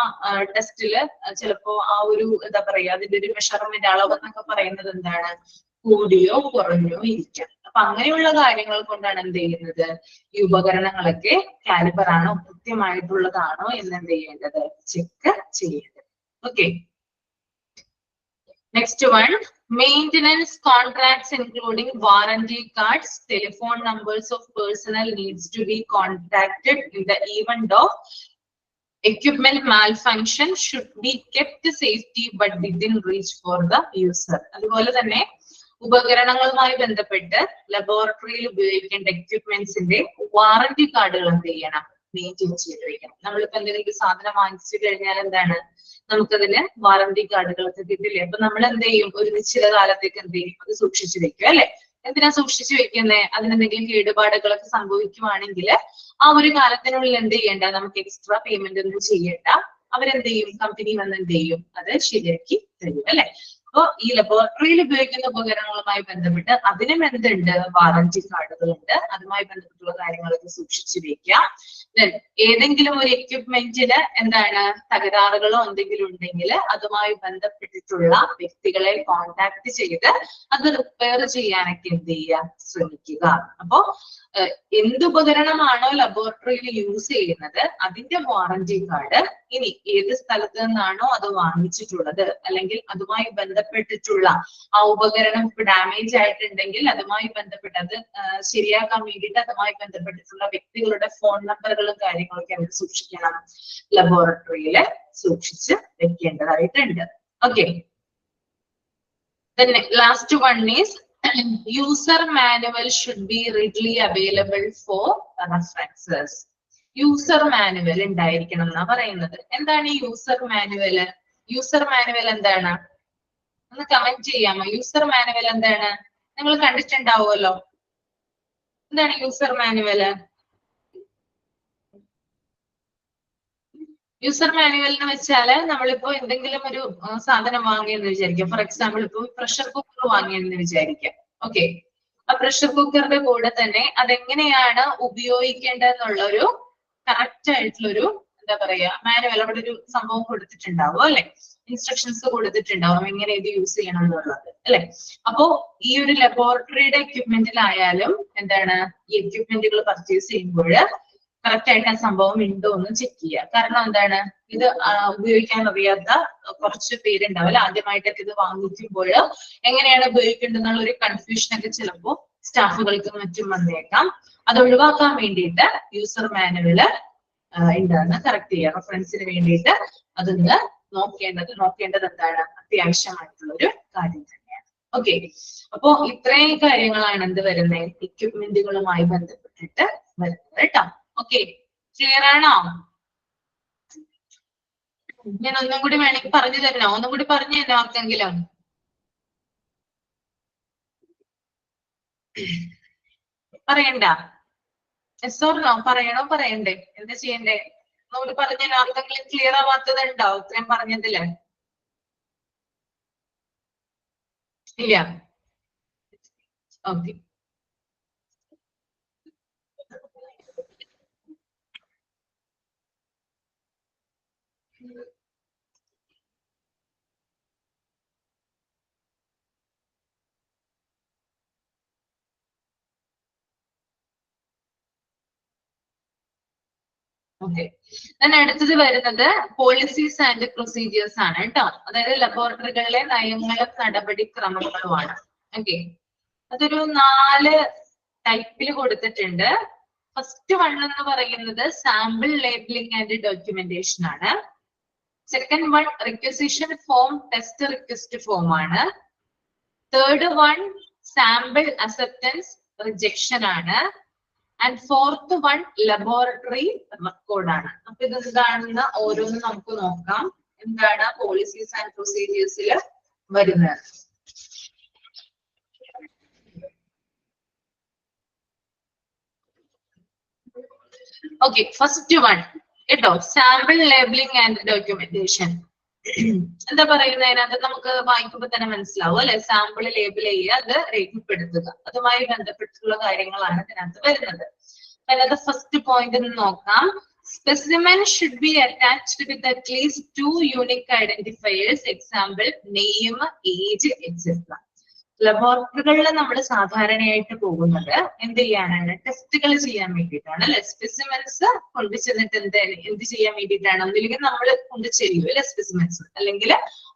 ടെസ്റ്റില് ചിലപ്പോ ആ ഒരു എന്താ പറയാ അതിന്റെ ഒരു മെഷർമെന്റ് അളവ് എന്നൊക്കെ പറയുന്നത് എന്താണ്, കൂടിയോ കുറഞ്ഞോ ഇരിക്കാം. അപ്പൊ അങ്ങനെയുള്ള കാര്യങ്ങൾ കൊണ്ടാണ് എന്ത് ചെയ്യുന്നത്, ഈ ഉപകരണങ്ങളൊക്കെ കാലിബർ ആണോ കൃത്യമായിട്ടുള്ളതാണോ എന്ന് എന്ത് ചെയ്യേണ്ടത്, ചെക്ക് ചെയ്യേണ്ടത്. Okay, next one, maintenance contracts including warranty cards, telephone numbers of personnel needs to be contacted in the event of equipment malfunction should be kept safety but within reach for the user. അതുപോലെ തന്നെ ഉപകരണങ്ങളുമായി ബന്ധപ്പെട്ട് ലബോറട്ടറിയിൽ ഉപയോഗിക്കേണ്ട എക്യുപ്മെന്റ്സിന്റെ warranty കാർഡുകൾ എന്ത് ചെയ്യണം, maintain ചെയ്ത് വെക്കണം. നമ്മളിപ്പോ എന്തെങ്കിലും സാധനം വാങ്ങിച്ചു കഴിഞ്ഞാൽ എന്താണ്, നമുക്കതിന് വാറന്റി കാർഡുകളൊക്കെ കിട്ടില്ലേ. അപ്പൊ നമ്മൾ എന്ത് ചെയ്യും, ഒരു നിശ്ചിത കാലത്തേക്ക് എന്ത് ചെയ്യും, അത് സൂക്ഷിച്ചു വെക്കും അല്ലെ. എന്തിനാ സൂക്ഷിച്ചു വെക്കുന്നേ, അതിനെന്തെങ്കിലും കേടുപാടുകളൊക്കെ സംഭവിക്കുവാണെങ്കിൽ ആ ഒരു കാലത്തിനുള്ളിൽ എന്ത് ചെയ്യേണ്ട, നമുക്ക് എക്സ്ട്രാ പേയ്മെന്റ് ഒന്നും ചെയ്യേണ്ട, അവരെന്ത് ചെയ്യും, കമ്പനി വന്ന് എന്ത് ചെയ്യും, അത് ശരിയാക്കി തരും അല്ലെ. അപ്പൊ ഈ ലബോറട്ടറിയിൽ ഉപയോഗിക്കുന്ന ഉപകരണങ്ങളുമായി ബന്ധപ്പെട്ട് അതിനും എന്തുണ്ട്, വാറന്റി കാർഡുകൾ ഉണ്ട്. അതുമായി ബന്ധപ്പെട്ടുള്ള കാര്യങ്ങളൊക്കെ സൂക്ഷിച്ചു വെക്കാം. ഏതെങ്കിലും ഒരു എക്യുപ്മെന്റിന് എന്താണ് തകരാറുകളോ എന്തെങ്കിലും ഉണ്ടെങ്കിൽ അതുമായി ബന്ധപ്പെട്ടിട്ടുള്ള വ്യക്തികളെ കോണ്ടാക്ട് ചെയ്ത് അത് റിപ്പയർ ചെയ്യാനൊക്കെ എന്ത് ചെയ്യുക, ശ്രമിക്കുക. അപ്പോ എന്തുപകരണമാണോ ലബോറട്ടറിയിൽ യൂസ് ചെയ്യുന്നത് അതിന്റെ വാറന്റി കാർഡ്, ഇനി ഏത് സ്ഥലത്ത് നിന്നാണോ അത് വാങ്ങിച്ചിട്ടുള്ളത് അല്ലെങ്കിൽ അതുമായി ബന്ധപ്പെട്ടിട്ടുള്ള ആ ഉപകരണം ഇപ്പൊ ഡാമേജ് ആയിട്ടുണ്ടെങ്കിൽ അതുമായി ബന്ധപ്പെട്ട് അത് ശരിയാക്കാൻ വേണ്ടിയിട്ട് അതുമായി ബന്ധപ്പെട്ടിട്ടുള്ള വ്യക്തികളുടെ ഫോൺ നമ്പറുകളും കാര്യങ്ങളൊക്കെ നമുക്ക് സൂക്ഷിക്കണം, ലബോറട്ടറിയിൽ സൂക്ഷിച്ച് വെക്കേണ്ടതായിട്ടുണ്ട്. Okay, last one is user manual should be readily available for references. User manual ഉണ്ടായിരിക്കണം എന്നാ പറയുന്നത്. എന്താണ് ഈ യൂസർ മാനുവൽ? യൂസർ മാനുവൽ എന്താണ്, ഒന്ന് കമന്റ് ചെയ്യാമോ? യൂസർ മാനുവൽ എന്താണ്, നിങ്ങൾ കണ്ടിട്ടുണ്ടാവുമല്ലോ. എന്താണ് യൂസർ മാനുവൽ? യൂസർ മാനുവൽ എന്ന് വെച്ചാല് നമ്മളിപ്പോ എന്തെങ്കിലും ഒരു സാധനം വാങ്ങിയെന്ന് വിചാരിക്കാം. ഫോർ എക്സാമ്പിൾ ഇപ്പൊ പ്രഷർ കുക്കർ വാങ്ങിയെന്ന് വിചാരിക്കാം. ഓക്കെ, ആ പ്രഷർ കുക്കറിന്റെ കൂടെ തന്നെ അതെങ്ങനെയാണ് ഉപയോഗിക്കേണ്ടതെന്നുള്ള ഒരു കറക്റ്റ് ആയിട്ടുള്ളൊരു എന്താ പറയാ മാനുവൽ, അവിടെ ഒരു സംഭവം കൊടുത്തിട്ടുണ്ടാവും അല്ലെ, ഇൻസ്ട്രക്ഷൻസ് കൊടുത്തിട്ടുണ്ടാവും എങ്ങനെ ഇത് യൂസ് ചെയ്യണം എന്നുള്ളത് അല്ലെ. അപ്പോ ഈ ഒരു ലബോറട്ടറിയുടെ എക്യുപ്മെന്റിലായാലും എന്താണ്, ഈ എക്യുപ്മെന്റുകൾ പർച്ചേസ് ചെയ്യുമ്പോൾ കറക്റ്റ് ആയിട്ട് ആ സംഭവം ഉണ്ടോ എന്ന് ചെക്ക് ചെയ്യുക. കാരണം എന്താണ്, ഇത് ഉപയോഗിക്കാൻ അറിയാത്ത കുറച്ച് പേരുണ്ടാവില്ല, ആദ്യമായിട്ടൊക്കെ ഇത് വാങ്ങിക്കുമ്പോൾ എങ്ങനെയാണ് ഉപയോഗിക്കേണ്ടതെന്നുള്ള ഒരു കൺഫ്യൂഷൻ ഒക്കെ ചിലപ്പോൾ സ്റ്റാഫുകൾക്ക് മറ്റും വന്നേക്കാം. അത് ഒഴിവാക്കാൻ വേണ്ടിയിട്ട് യൂസർ മാനുവല് എന്താന്ന് കറക്റ്റ് ചെയ്യുക, റെഫറൻസിന് വേണ്ടിയിട്ട് അതൊന്ന് നോക്കേണ്ടത് എന്താണ്, അത്യാവശ്യമായിട്ടുള്ള ഒരു കാര്യം തന്നെയാണ്. ഓക്കെ, അപ്പോ ഇത്രയും കാര്യങ്ങളാണ് എന്ത് വരുന്നത്, എക്യുപ്മെന്റുകളുമായി ബന്ധപ്പെട്ടിട്ട് വരുന്നത് കേട്ടോ. ഓക്കെ, ക്ലിയർ ആണോ? ഞാൻ ഒന്നും കൂടി വേണമെങ്കിൽ പറഞ്ഞു തരണോ? ഒന്നും കൂടി പറഞ്ഞു തരണോ ആർക്കെങ്കിലും? പറയണ്ട? Yes or no? പറയണോ പറയണ്ടേ? എന്താ ചെയ്യണ്ടേ? ഒന്നുകൂടി പറഞ്ഞു തരണോ? ആർക്കെങ്കിലും ക്ലിയർ ആവാത്തതുണ്ടോ ഇത്രയും പറഞ്ഞതില്? ഇല്ല. Okay, okay. ഞാൻ അടുത്തത് വരുന്നത് പോളിസീസ് ആൻഡ് പ്രൊസീജിയേഴ്സ് ആണ് കേട്ടോ. അതായത് ലബോറട്ടറികളിലെ നയങ്ങളും നടപടിക്രമങ്ങളുമാണ്. ഓക്കെ, അതൊരു 4 ടൈപ്പിൽ കൊടുത്തിട്ടുണ്ട്. ഫസ്റ്റ് വൺ എന്ന് പറയുന്നത് സാമ്പിൾ ലേബലിംഗ് ആൻഡ് ഡോക്യുമെന്റേഷൻ ആണ്. Second one requisition form test request form ആണ്. Third one sample acceptance rejection ആണ്. ആൻഡ് ഫോർത്ത് വൺ ലബോറട്ടറി റെക്കോർഡാണ്. അപ്പൊ ഇത് എന്താണെന്ന് ഓരോന്ന് നമുക്ക് നോക്കാം. എന്താണ് പോളിസീസ് ആൻഡ് പ്രൊസീജിയേഴ്സിൽ വരുന്നത്? ഓക്കെ, ഫസ്റ്റ് വൺ കേട്ടോ, സാമ്പിൾ ലേബലിംഗ് ആൻഡ് ഡോക്യുമെന്റേഷൻ. എന്താ പറയുന്നത് അതിനകത്ത്? നമുക്ക് വായിക്കുമ്പോൾ തന്നെ മനസ്സിലാവും അല്ലെ, സാമ്പിൾ ലേബിൾ ചെയ്യുക, അത് രേഖപ്പെടുത്തുക, അതുമായി ബന്ധപ്പെട്ടുള്ള കാര്യങ്ങളാണ് ഇതിനകത്ത് വരുന്നത്. അതിനകത്ത് ഫസ്റ്റ് പോയിന്റ് നോക്കാം. Specimen should be attached with at least 2 unique identifiers, example, name, age, etc. ലബോറട്ടറികളിൽ നമ്മൾ സാധാരണയായിട്ട് പോകുന്നത് എന്ത് ചെയ്യാനാണ്? ടെസ്റ്റുകൾ ചെയ്യാൻ വേണ്ടിയിട്ടാണ് അല്ലെ? സ്പെസിമെൻസ് കൊണ്ടു ചെന്നിട്ട് എന്ത് ചെയ്യാൻ വേണ്ടിയിട്ടാണ്? ഒന്നില്ലെങ്കിൽ നമ്മൾ കൊണ്ട് ചെല്ലും അല്ലെ സ്പെസിമെൻസ്, അല്ലെങ്കിൽ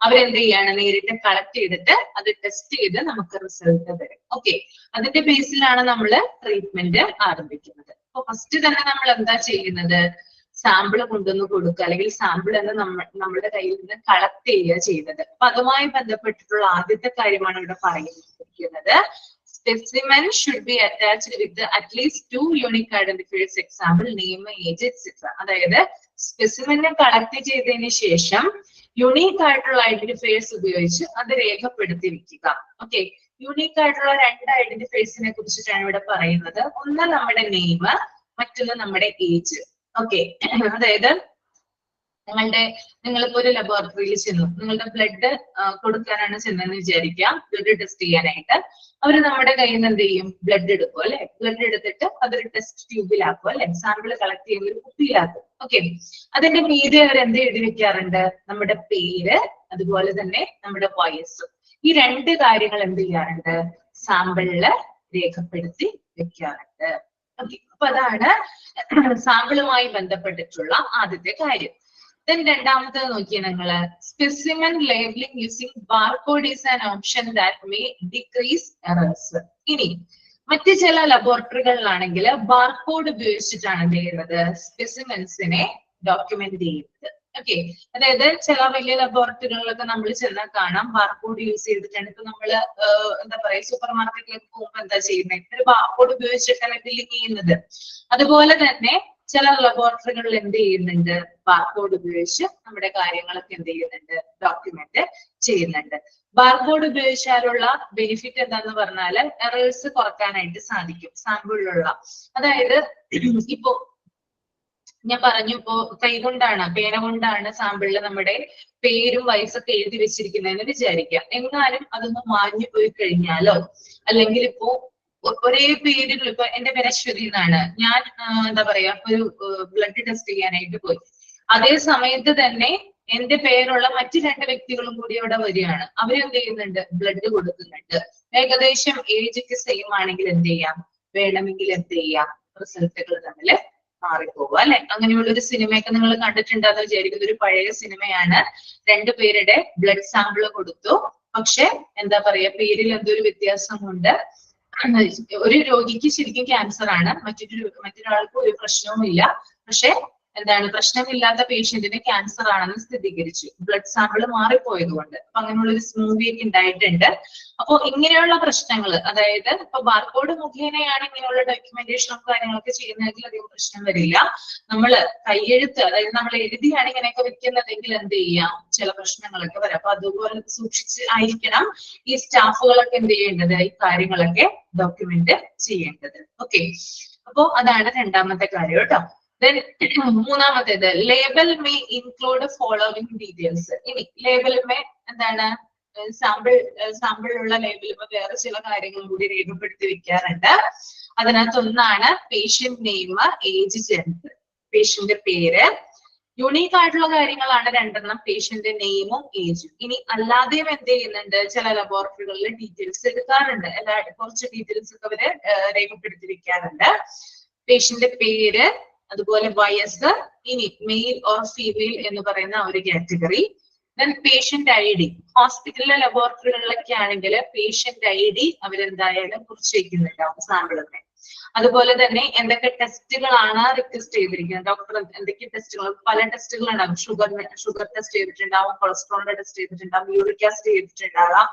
അവരെന്ത് ചെയ്യാണ്? നേരിട്ട് കളക്ട് ചെയ്തിട്ട് അത് ടെസ്റ്റ് ചെയ്ത് നമുക്ക് റിസൾട്ട് തരും. ഓക്കെ, അതിന്റെ ബേസിലാണ് നമ്മൾ ട്രീറ്റ്മെന്റ് ആരംഭിക്കുന്നത്. അപ്പൊ ഫസ്റ്റ് തന്നെ നമ്മൾ എന്താ ചെയ്യുന്നത്? സാമ്പിൾ കൊണ്ടുവന്ന് കൊടുക്കുക, അല്ലെങ്കിൽ സാമ്പിൾ എന്ന് നമ്മുടെ കയ്യിൽ നിന്ന് കളക്ട് ചെയ്യുക ചെയ്യുന്നത്. അപ്പൊ അതുമായി ബന്ധപ്പെട്ടിട്ടുള്ള ആദ്യത്തെ കാര്യമാണ് ഇവിടെ പറയുന്നത്. Specimen should be attached with at least 2 unique identifiers, example, name, age, etc. അതായത് സ്പെസിമെനെ കളക്ട് ചെയ്തതിന് ശേഷം യുണീക്ക് ആയിട്ടുള്ള ഐഡന്റിഫയേഴ്സ് ഉപയോഗിച്ച് അത് രേഖപ്പെടുത്തി വെക്കുക. ഓക്കെ, യൂണീക്ക് ആയിട്ടുള്ള 2 ഐഡന്റിഫയേഴ്സിനെ കുറിച്ചിട്ടാണ് ഇവിടെ പറയുന്നത്. ഒന്ന് നമ്മുടെ നെയിം, മറ്റൊന്ന് നമ്മുടെ ഏജ്. ഓക്കെ, അതായത് നിങ്ങളിപ്പോ ഒരു ലബോറട്ടറിയിൽ ചെന്നു, നിങ്ങളുടെ ബ്ലഡ് കൊടുക്കാനാണ് ചെന്നെന്ന് വിചാരിക്കാം, ബ്ലഡ് ടെസ്റ്റ് ചെയ്യാനായിട്ട്. അവര് നമ്മുടെ കയ്യിൽ നിന്ന് എന്ത് ചെയ്യും? ബ്ലഡ് എടുക്കും അല്ലെ? ബ്ലഡ് എടുത്തിട്ട് അതൊരു ടെസ്റ്റ് ട്യൂബിലാക്കും അല്ലെ? സാമ്പിൾ കളക്ട് ചെയ്യുന്ന ഒരു കുപ്പിയിലാക്കും. ഓക്കെ, അതിന്റെ മീതെ അവർ എന്ത് എഴുതി വെക്കാറുണ്ട്? നമ്മുടെ പേര്, അതുപോലെ തന്നെ നമ്മുടെ വയസ്സും. ഈ 2 കാര്യങ്ങൾ എന്ത് ചെയ്യാറുണ്ട്? സാമ്പിളില് രേഖപ്പെടുത്തി വെക്കാറുണ്ട്. ഓക്കെ, അപ്പൊ അതാണ് സാമ്പിളുമായി ബന്ധപ്പെട്ടിട്ടുള്ള ആദ്യത്തെ കാര്യം. Then രണ്ടാമത്തെ നോക്കിയാൽ നിങ്ങള് specimen labelling using barcode is an option that may decrease errors. ഇനി മറ്റ് ചില ലബോറട്ടറികളിലാണെങ്കിൽ ബാർകോഡ് ഉപയോഗിച്ചിട്ടാണ് എന്ത് ചെയ്യുന്നത്? സ്പെസിമെൻസിനെ ഡോക്യുമെന്റ് ചെയ്യുന്നത്. ഓക്കെ, അതായത് ചില വലിയ ലബോറട്ടറികളിലൊക്കെ നമ്മൾ ചെന്നാൽ കാണാം ബാർകോഡ് യൂസ് ചെയ്തിട്ടാണ്. ഇപ്പൊ നമ്മള് എന്താ പറയാ, സൂപ്പർ മാർക്കറ്റിലേക്ക് പോകുമ്പോൾ എന്താ ചെയ്യുന്നത്? ഒരു ബാർകോഡ് ഉപയോഗിച്ചിട്ടാണ് ബില്ലിംഗ് ചെയ്യുന്നത്. അതുപോലെ തന്നെ ചില ലബോറട്ടറികളിൽ എന്ത് ചെയ്യുന്നുണ്ട്? ബാർകോഡ് ഉപയോഗിച്ച് നമ്മുടെ കാര്യങ്ങളൊക്കെ എന്ത് ചെയ്യുന്നുണ്ട്? ഡോക്യുമെന്റ് ചെയ്യുന്നുണ്ട്. ബാർകോഡ് ഉപയോഗിച്ചാലുള്ള ബെനിഫിറ്റ് എന്താന്ന് പറഞ്ഞാല് എറേഴ്സ് കുറക്കാനായിട്ട് സാധിക്കും സാമ്പിളിലുള്ള. അതായത് ഇപ്പോ ഞാൻ പറഞ്ഞു, ഇപ്പോ കൈകൊണ്ടാണ്, പേന കൊണ്ടാണ് സാമ്പിളിൽ നമ്മുടെ പേരും വയസ്സൊക്കെ എഴുതി വെച്ചിരിക്കുന്നതെന്ന് വിചാരിക്കാം. എങ്ങാനും അതൊന്ന് മാഞ്ഞു പോയി കഴിഞ്ഞാലോ, അല്ലെങ്കിൽ ഇപ്പോ ഒരേ പേരുകൾ, ഇപ്പൊ എന്റെ പേര് അശ്വതി എന്നാണ്, ഞാൻ എന്താ പറയാ ഒരു ബ്ലഡ് ടെസ്റ്റ് ചെയ്യാനായിട്ട് പോയി. അതേ സമയത്ത് തന്നെ എന്റെ പേരുള്ള മറ്റു 2 വ്യക്തികളും കൂടി അവിടെ വരികയാണ്. അവരെന്ത് ചെയ്യുന്നുണ്ട്? ബ്ലഡ് കൊടുക്കുന്നുണ്ട്. ഏകദേശം ഏജ് ഒക്കെ സെയിം ആണെങ്കിൽ എന്ത് ചെയ്യാം? വേണമെങ്കിൽ എന്ത് ചെയ്യാം? റിസൾട്ടുകൾ തമ്മിൽ മാറിപ്പോവുക അല്ലെ? അങ്ങനെയുള്ള ഒരു സിനിമയൊക്കെ നിങ്ങൾ കണ്ടിട്ടുണ്ടെന്ന് വിചാരിക്കുന്നത്. ഒരു പഴയ സിനിമയാണ്. 2 പേരുടെ ബ്ലഡ് സാമ്പിൾ കൊടുത്തു, പക്ഷെ എന്താ പറയാ, പേരിൽ എന്തൊരു വ്യത്യാസം കൊണ്ട് ഒരു രോഗിക്ക് ശരിക്കും ക്യാൻസർ ആണ്, മറ്റൊരാൾക്ക് ഒരു പ്രശ്നവുമില്ല. പക്ഷെ എന്താണ്, പ്രശ്നമില്ലാത്ത പേഷ്യന്റിന് ക്യാൻസർ ആണെന്ന് സ്ഥിരീകരിച്ചു, ബ്ലഡ് സാമ്പിൾ മാറിപ്പോയത് കൊണ്ട്. അപ്പൊ അങ്ങനെയുള്ള ഒരു മൂവിയൊക്കെ ഉണ്ടായിട്ടുണ്ട്. അപ്പൊ ഇങ്ങനെയുള്ള പ്രശ്നങ്ങൾ, അതായത് ഇപ്പൊ ബാർകോഡ് മുഖേനയാണ് ഇങ്ങനെയുള്ള ഡോക്യുമെന്റേഷനും കാര്യങ്ങളൊക്കെ ചെയ്യുന്നതെങ്കിൽ അധികം പ്രശ്നം വരില്ല. നമ്മള് കൈയെഴുത്ത്, അതായത് നമ്മൾ എഴുതിയാണ് ഇങ്ങനെയൊക്കെ വെക്കുന്നതെങ്കിൽ എന്ത് ചെയ്യാം? ചില പ്രശ്നങ്ങളൊക്കെ വരാം. അപ്പൊ അതുപോലെ സൂക്ഷിച്ച് ആയിരിക്കണം ഈ സ്റ്റാഫുകളൊക്കെ എന്ത് ചെയ്യേണ്ടത്? ഈ കാര്യങ്ങളൊക്കെ ഡോക്യുമെന്റ് ചെയ്യേണ്ടത്. ഓക്കെ, അപ്പോ അതാണ് രണ്ടാമത്തെ കാര്യം കേട്ടോ. Then മൂന്നാമത്തേത് label may include following details. ഇനി ലേബൽ മേ എന്താണ്? സാമ്പിളിലുള്ള ലേബിളുമ്പോ വേറെ ചില കാര്യങ്ങൾ കൂടി രേഖപ്പെടുത്തി വെക്കാറുണ്ട്. അതിനകത്ത് ഒന്നാണ് patient name, age, gender. Patient പേര്, യുണീക്ക് ആയിട്ടുള്ള കാര്യങ്ങളാണ് 2 പേഷ്യന്റ് നെയിമും ഏജും. ഇനി അല്ലാതെയും എന്ത് ചെയ്യുന്നുണ്ട്? ചില ലബോറട്ടറികളിൽ ഡീറ്റെയിൽസ് എടുക്കാറുണ്ട്. കുറച്ച് ഡീറ്റെയിൽസ് ഒക്കെ അവര് രേഖപ്പെടുത്തി വെക്കാറുണ്ട്. പേഷ്യന്റ് പേര്, അതുപോലെ വയസ്സ്, ഇനി മെയിൽ ഓർ ഫീമെയിൽ എന്ന് പറയുന്ന ഒരു category. Then patient I D. ഹോസ്പിറ്റലിലെ ലബോറട്ടറികളിലൊക്കെ ആണെങ്കിൽ പേഷ്യന്റ് ഐ ഡി അവരെന്തായാലും കുറിച്ച് വയ്ക്കുന്നുണ്ടാവും സാമ്പിളൊക്കെ. അതുപോലെ തന്നെ എന്തൊക്കെ ടെസ്റ്റുകളാണ് റിക്വസ്റ്റ് ചെയ്തിരിക്കുന്നത്, ഡോക്ടർ എന്തൊക്കെ ടെസ്റ്റുകൾ, പല ടെസ്റ്റുകൾ ഉണ്ടാകും. ഷുഗർ ടെസ്റ്റ് ചെയ്തിട്ടുണ്ടാവും, കൊളസ്ട്രോളിന്റെ ടെസ്റ്റ് ചെയ്തിട്ടുണ്ടാവും, യൂറിക് ആസിഡ് ചെയ്തിട്ടുണ്ടാകാം.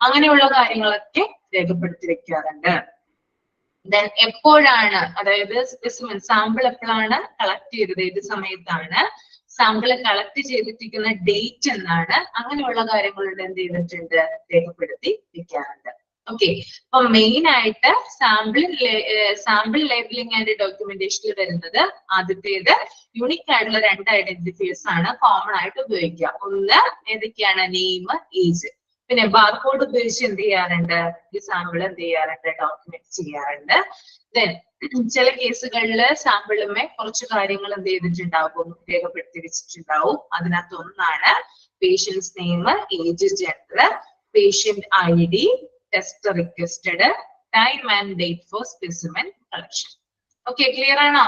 അങ്ങനെയുള്ള കാര്യങ്ങളൊക്കെ രേഖപ്പെടുത്തി വെക്കാറുണ്ട്. ദെൻ എപ്പോഴാണ്, അതായത് സ്പെസിമെൻ സാമ്പിൾ എപ്പോഴാണ് കളക്ട് ചെയ്തത്, ഏത് സമയത്താണ് സാമ്പിൾ കളക്ട് ചെയ്തിരിക്കുന്ന ഡേറ്റ് എന്നാണ്, അങ്ങനെയുള്ള കാര്യങ്ങളുടെ എന്ത് ചെയ്തിട്ടുണ്ട്? രേഖപ്പെടുത്തി വെക്കാറുണ്ട്. ഓക്കെ, അപ്പൊ മെയിൻ ആയിട്ട് സാമ്പിൾ ലേബലിംഗ് ആൻഡ് ഡോക്യുമെന്റേഷനിൽ വരുന്നത് ആദ്യത്തേത് യുണീക്ക് ആയിട്ടുള്ള 2 ഐഡന്റിഫയേഴ്സ് ആണ് കോമൺ ആയിട്ട് ഉപയോഗിക്കുക. ഒന്ന് ഏതൊക്കെയാണ്? Name, age. പിന്നെ ബാർകോഡ് ഉപയോഗിച്ച് എന്ത് ചെയ്യാറുണ്ട്? ഈ സാമ്പിൾ എന്ത് ചെയ്യാറുണ്ട്? ഡോക്യുമെന്റ് ചെയ്യാറുണ്ട്. ദെൻ ചില കേസുകളിൽ സാമ്പിളുമേ കുറച്ച് കാര്യങ്ങൾ എന്ത് ചെയ്തിട്ടുണ്ടാവും, രേഖപ്പെടുത്തി വെച്ചിട്ടുണ്ടാവും. അതിനകത്ത് ഒന്നാണ് patients name, age, gender, patient ID, test requested, time and date for specimen collection. Okay, clear ആണോ?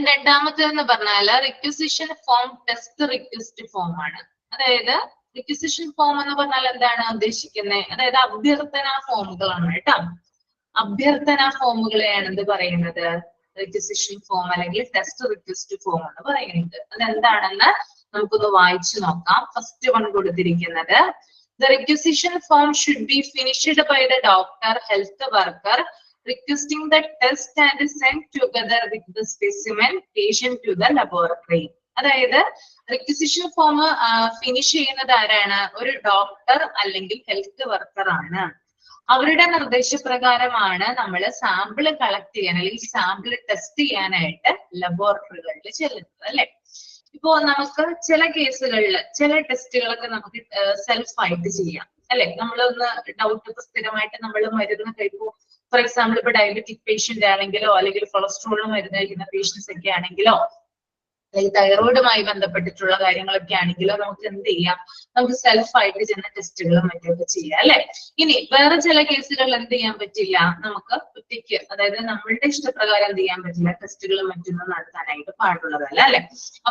രണ്ടാമത്തേന്ന് പറഞ്ഞാല് requisition form test request form ആണ്. അതായത് റിക്വസിഷൻ ഫോം എന്ന് പറഞ്ഞാൽ എന്താണ് ഉദ്ദേശിക്കുന്നത്? അതായത് അഭ്യർത്ഥന ഫോമുകളാണ് കേട്ടോ. അഭ്യർത്ഥന ഫോമുകളെയാണ് എന്ത് പറയുന്നത്? റിക്വസിഷൻ ഫോം അല്ലെങ്കിൽ ടെസ്റ്റ് റിക്വസ്റ്റ് ഫോം എന്ന് പറയുന്നത്. അതെന്താണെന്ന് നമുക്കൊന്ന് വായിച്ചു നോക്കാം. ഫസ്റ്റ് വൺ കൊടുത്തിരിക്കുന്നത്, the requisition form should be finished by the doctor, health worker requesting the test and sent together with the specimen patient to the laboratory. അതായത് requisition form finish ചെയ്യുന്നത് ആരാണ്? ഒരു ഡോക്ടർ അല്ലെങ്കിൽ ഹെൽത്ത് വർക്കർ ആണ്. അവരുടെ നിർദ്ദേശപ്രകാരമാണ് നമ്മൾ സാമ്പിൾ കളക്ട് ചെയ്യാൻ അല്ലെങ്കിൽ സാമ്പിൾ ടെസ്റ്റ് ചെയ്യാനായിട്ട് ലബോറട്ടറികളിൽ ചെല്ലുന്നത്, അല്ലെ? ഇപ്പോ നമുക്ക് ചില കേസുകളിൽ ചില ടെസ്റ്റുകളൊക്കെ നമുക്ക് സെൽഫ് ആയിട്ട് ചെയ്യാം, അല്ലെ? നമ്മളൊന്ന് ഡൗട്ട് ഇപ്പൊ സ്ഥിരമായിട്ട് നമ്മൾ മരുന്ന് കഴിക്കുമ്പോൾ, ഫോർ എക്സാമ്പിൾ ഇപ്പൊ ഡയബറ്റിക് പേഷ്യന്റ് ആണെങ്കിലോ അല്ലെങ്കിൽ കൊളസ്ട്രോളിന് മരുന്ന് കഴിക്കുന്ന പേഷ്യൻസ് ഒക്കെ ആണെങ്കിലോ അല്ലെങ്കിൽ തൈറോയിഡുമായി ബന്ധപ്പെട്ടിട്ടുള്ള കാര്യങ്ങളൊക്കെ ആണെങ്കിലോ നമുക്ക് എന്ത് ചെയ്യാം? നമുക്ക് സെൽഫ് ആയിട്ട് ചെന്ന ടെസ്റ്റുകളും മറ്റൊക്കെ ചെയ്യാം, അല്ലെ? ഇനി വേറെ ചില കേസുകളിൽ എന്ത് ചെയ്യാൻ പറ്റില്ല, നമുക്ക് ഒറ്റയ്ക്ക്, അതായത് നമ്മളുടെ ഇഷ്ടപ്രകാരം എന്ത് ചെയ്യാൻ പറ്റില്ല, ടെസ്റ്റുകളും മറ്റൊന്നും നടത്താനായിട്ട് പാടുള്ളതല്ല, അല്ലെ?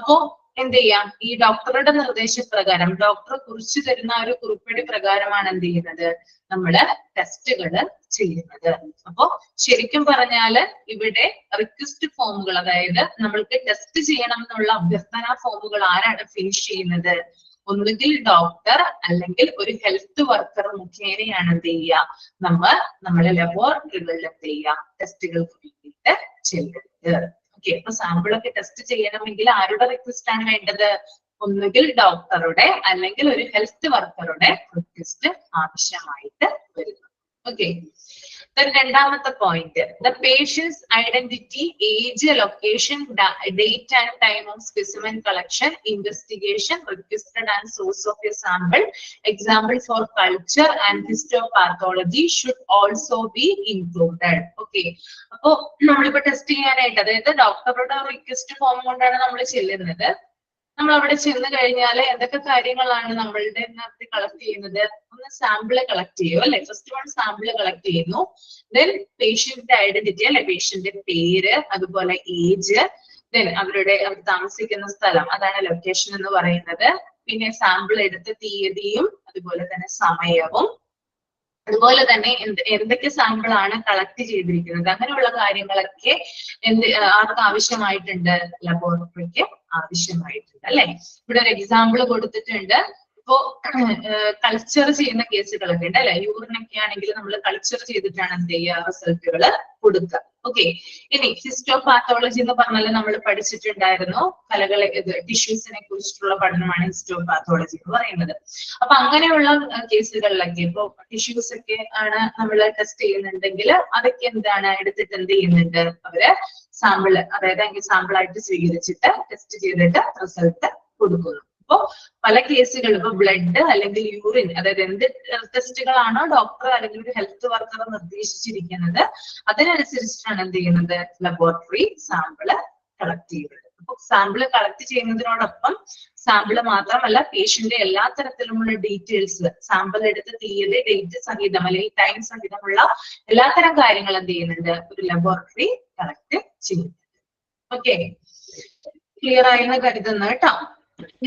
അപ്പോ എന്ത് ചെയ്യാം? ഈ ഡോക്ടറുടെ നിർദ്ദേശപ്രകാരം, ഡോക്ടർ കുറിച്ചു തരുന്ന ഒരു കുറിപ്പടി പ്രകാരമാണ് എന്ത് ചെയ്യുന്നത്, നമ്മള് ടെസ്റ്റുകൾ ചെയ്യുന്നത്. അപ്പോ ശരിക്കും പറഞ്ഞാല് ഇവിടെ റിക്വസ്റ്റ് ഫോമുകൾ, അതായത് നമ്മൾക്ക് ടെസ്റ്റ് ചെയ്യണം എന്നുള്ള അഭ്യർത്ഥന ഫോമുകൾ ആരാണ് ഫിനിഷ് ചെയ്യുന്നത്? ഒന്നുകിൽ ഡോക്ടർ അല്ലെങ്കിൽ ഒരു ഹെൽത്ത് വർക്കർ മുഖേനയാണ് എന്ത് ചെയ്യുക, നമ്മളെ ലബോറട്ടറികളിൽ എന്ത് ചെയ്യുക, ടെസ്റ്റുകൾക്ക് വേണ്ടിയിട്ട് ചെയ്യുന്നത്. ഓക്കെ, അപ്പൊ സാമ്പിളൊക്കെ ടെസ്റ്റ് ചെയ്യണമെങ്കിൽ ആരുടെ റിക്വസ്റ്റ് ആണ് വേണ്ടത്? ഒന്നുകിൽ ഡോക്ടറുടെ അല്ലെങ്കിൽ ഒരു ഹെൽത്ത് വർക്കറുടെ റിക്വസ്റ്റ് ആവശ്യമായിട്ട് വരുന്നു. ഓക്കെ, രണ്ടാമത്തെ point, the patients identity, age, location, date and time of specimen collection, investigation requested and source of a sample, example for culture and histopathology should also be included. Okay, അപ്പോ നമ്മളിപ്പോ test ചെയ്യാനായിട്ട്, അതായത് ഡോക്ടറുടെ request form കൊണ്ടാണ് നമ്മൾ ചെല്ലുന്നത്. നമ്മൾ അവിടെ ചെന്ന് കഴിഞ്ഞാൽ എന്തൊക്കെ കാര്യങ്ങളാണ് നമ്മളുടെ കളക്ട് ചെയ്യുന്നത്? ഒന്ന് സാമ്പിള് കളക്ട് ചെയ്യും, അല്ലെ? ഫസ്റ്റ് വൺ സാമ്പിള് കളക്ട് ചെയ്യുന്നു. ദെൻ പേഷ്യന്റ് ഐഡന്റിറ്റി, അല്ലെ? പേഷ്യന്റ് പേര്, അതുപോലെ ഏജ്, ദെൻ അവർ താമസിക്കുന്ന സ്ഥലം, അതാണ് ലൊക്കേഷൻ എന്ന് പറയുന്നത്. പിന്നെ സാമ്പിൾ എടുത്ത തീയതിയും അതുപോലെ തന്നെ സമയവും, അതുപോലെ തന്നെ എന്തൊക്കെ സാമ്പിൾ ആണ് കളക്ട് ചെയ്തിരിക്കുന്നത്, അങ്ങനെയുള്ള കാര്യങ്ങളൊക്കെ ആർക്ക് ആവശ്യമായിട്ടുണ്ട്? ലബോറട്ടറിക്ക് ആവശ്യമായിട്ടുണ്ട്, അല്ലെ? ഇവിടെ ഒരു എക്സാമ്പിൾ കൊടുത്തിട്ടുണ്ട്. ഇപ്പോ കൾച്ചർ ചെയ്യുന്ന കേസുകളൊക്കെ ഉണ്ട്, അല്ലെ? യൂറിനൊക്കെ ആണെങ്കിൽ നമ്മൾ കൾച്ചർ ചെയ്തിട്ടാണ് എന്ത് ചെയ്യുക, റിസൾട്ടുകൾ കൊടുക്കുക. ഓക്കെ, ഇനി ഹിസ്റ്റോപാത്തോളജി എന്ന് പറഞ്ഞാൽ നമ്മൾ പഠിച്ചിട്ടുണ്ടായിരുന്നു, കലകളെ ടിഷ്യൂസിനെ കുറിച്ചിട്ടുള്ള പഠനമാണ് ഹിസ്റ്റോപാത്തോളജി എന്ന് പറയുന്നത്. അപ്പൊ അങ്ങനെയുള്ള കേസുകളിലൊക്കെ ഇപ്പൊ ടിഷ്യൂസ് ഒക്കെ ആണ് നമ്മൾ ടെസ്റ്റ് ചെയ്യുന്നുണ്ടെങ്കിൽ അതൊക്കെ എന്താണ് എടുത്തിട്ട് എന്ത് ചെയ്യുന്നുണ്ട്? അവര് സാമ്പിള്, അതായത് സാമ്പിൾ ആയിട്ട് സ്വീകരിച്ചിട്ട് ടെസ്റ്റ് ചെയ്തിട്ട് റിസൾട്ട് കൊടുക്കുന്നു. അപ്പോ പല കേസുകളും ഇപ്പൊ ബ്ലഡ് അല്ലെങ്കിൽ യൂറിൻ, അതായത് എന്ത് ടെസ്റ്റുകളാണോ ഡോക്ടർ അല്ലെങ്കിൽ ഒരു ഹെൽത്ത് വർക്കർ നിർദ്ദേശിച്ചിരിക്കുന്നത് അതിനനുസരിച്ചിട്ടാണ് എന്ത് ചെയ്യുന്നത്? ലബോറട്ടറി സാമ്പിള് കളക്ട് ചെയ്യുന്നത്. അപ്പൊ സാമ്പിള് കളക്ട് ചെയ്യുന്നതിനോടൊപ്പം സാമ്പിള് മാത്രമല്ല, പേഷ്യന്റ് എല്ലാ തരത്തിലുമുള്ള ഡീറ്റെയിൽസ്, സാമ്പിൾ എടുത്ത തീയതി, ഡേറ്റ് സഹിതം അല്ലെങ്കിൽ ടൈം സഹിതമുള്ള എല്ലാത്തരം കാര്യങ്ങൾ എന്ത് ചെയ്യുന്നുണ്ട്? ഒരു ലബോറട്ടറി കളക്ട് ചെയ്യുന്നുണ്ട്. ഓക്കെ, ക്ലിയർ ആയെന്ന് കരുതുന്നു കേട്ടോ.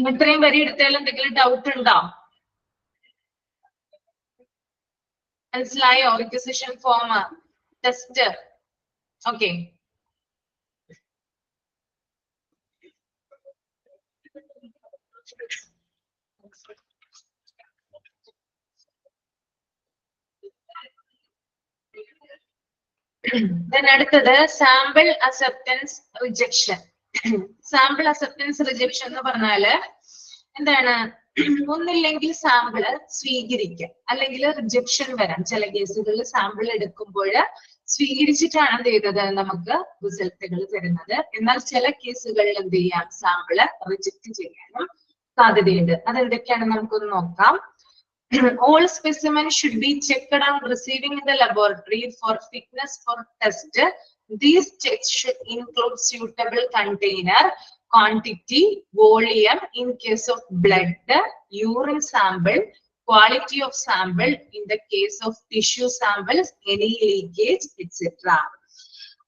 ഇത്രയും വരി എടുത്താൽ എന്തെങ്കിലും ഡൗട്ട് ഉണ്ടോ? മനസ്സിലായോ? Requisition form, test. ഓക്കെ, അടുത്തത് sample acceptance rejection. Sample acceptance rejection എന്ന് പറഞ്ഞാല് എന്താണ്? ഒന്നില്ലെങ്കിൽ സാമ്പിള് സ്വീകരിക്കാം, അല്ലെങ്കിൽ റിജക്ഷൻ വരാം. ചില കേസുകളിൽ സാമ്പിൾ എടുക്കുമ്പോൾ സ്വീകരിച്ചിട്ടാണ് എന്ത് ചെയ്തത്? നമുക്ക് റിസൾട്ടുകൾ തരുന്നത്. എന്നാൽ ചില കേസുകളിൽ എന്ത് ചെയ്യാം? സാമ്പിള് റിജക്ട് ചെയ്യാനും സാധ്യതയുണ്ട്. അതെന്തൊക്കെയാണെന്ന് നമുക്കൊന്ന് നോക്കാം. All specimens should be checked on receiving in the laboratory for fitness for test. These checks should include suitable container, quantity, volume in case of blood, urine sample, quality of sample in the case of tissue samples, any leakage, etc.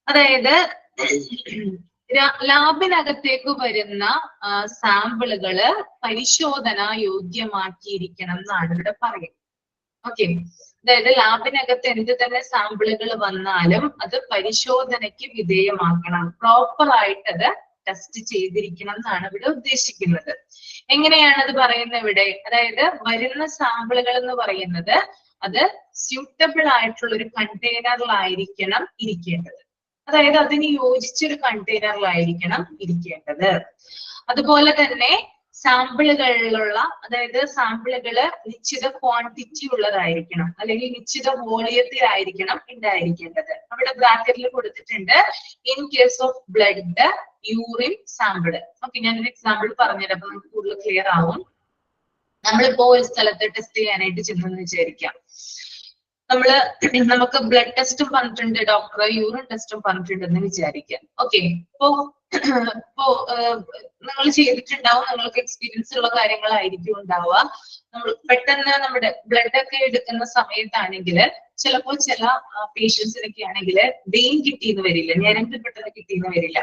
അതായത് ലാബിനകത്തേക്ക് വരുന്ന സാമ്പിളുകള് പരിശോധന യോഗ്യമാക്കിയിരിക്കണം എന്നാണ് ഇവിടെ പറയുന്നത്. Okay, അതായത് ലാബിനകത്ത് എന്ത് തന്നെ സാമ്പിളുകൾ വന്നാലും അത് പരിശോധനയ്ക്ക് വിധേയമാക്കണം, പ്രോപ്പർ ആയിട്ട് അത് ടെസ്റ്റ് ചെയ്തിരിക്കണം എന്നാണ് ഇവിടെ ഉദ്ദേശിക്കുന്നത്. എങ്ങനെയാണ് അത് പറയുന്നത് ഇവിടെ? അതായത് വരുന്ന സാമ്പിളുകൾ എന്ന് പറയുന്നത് അത് സ്യൂട്ടബിൾ ആയിട്ടുള്ള ഒരു കണ്ടെയ്നറിലായിരിക്കണം ഇരിക്കേണ്ടത്. അതായത് അതിന് യോജിച്ചൊരു കണ്ടെയ്നറിലായിരിക്കണം ഇരിക്കേണ്ടത്. അതുപോലെ തന്നെ സാമ്പിളുകളിലുള്ള, അതായത് സാമ്പിളുകള് നിശ്ചിത ക്വാണ്ടിറ്റി ഉള്ളതായിരിക്കണം, അല്ലെങ്കിൽ നിശ്ചിത വോളിയത്തിലായിരിക്കണം ഉണ്ടായിരിക്കേണ്ടത്. അവിടെ ബ്രാക്കറ്റിൽ കൊടുത്തിട്ടുണ്ട് in case of blood, urine sample. Okay, ഞാനൊരു എക്സാമ്പിൾ പറഞ്ഞുതരാം അപ്പൊ നമുക്ക് കൂടുതൽ ക്ലിയർ ആവും. നമ്മളിപ്പോ ഒരു സ്ഥലത്ത് ടെസ്റ്റ് ചെയ്യാനായിട്ട് ചെന്നെന്ന് വിചാരിക്കാം. നമുക്ക് ബ്ലഡ് ടെസ്റ്റും പറഞ്ഞിട്ടുണ്ട് ഡോക്ടർ, യൂറിൻ ടെസ്റ്റും പറഞ്ഞിട്ടുണ്ടെന്ന് വിചാരിക്കാം. ഓക്കെ, ഇപ്പോ നിങ്ങൾ ചെയ്തിട്ടുണ്ടാവും, നിങ്ങൾക്ക് എക്സ്പീരിയൻസ് ഉള്ള കാര്യങ്ങളായിരിക്കും ഉണ്ടാവുക. നമ്മൾ പെട്ടെന്ന് നമ്മുടെ ബ്ലഡ് ഒക്കെ എടുക്കുന്ന സമയത്താണെങ്കിൽ ചിലപ്പോൾ ചില പേഷ്യൻസിനൊക്കെ ആണെങ്കിൽ വെയിൻ കിട്ടിയെന്ന് വരില്ല, ഞരമ്പ് പെട്ടെന്ന് കിട്ടിയെന്ന് വരില്ല.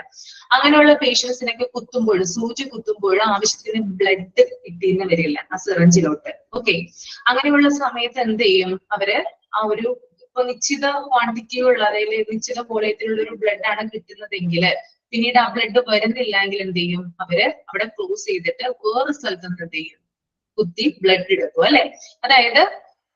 അങ്ങനെയുള്ള പേഷ്യൻസിനൊക്കെ കുത്തുമ്പോഴും, സൂചി കുത്തുമ്പോഴും ആവശ്യത്തിന് ബ്ലഡ് കിട്ടിയെന്ന് വരില്ല ആ സിറഞ്ചിലോട്ട്. ഓക്കെ, അങ്ങനെയുള്ള സമയത്ത് എന്ത് ചെയ്യും അവര്? ആ ഒരു ഇപ്പൊ നിശ്ചിത ക്വാണ്ടിറ്റിയുള്ള, അതായത് നിശ്ചിത വോളിയത്തിലുള്ള ഒരു ബ്ലഡ് ആണ് കിട്ടുന്നതെങ്കിൽ പിന്നീട് ആ ബ്ലഡ് വരുന്നില്ല എങ്കിൽ എന്ത് ചെയ്യും അവര്? അവിടെ ക്ലോസ് ചെയ്തിട്ട് വേറെ സ്ഥലത്ത് നിന്ന് എന്ത് ചെയ്യും? കുത്തി ബ്ലഡ് എടുക്കും, അല്ലെ? അതായത്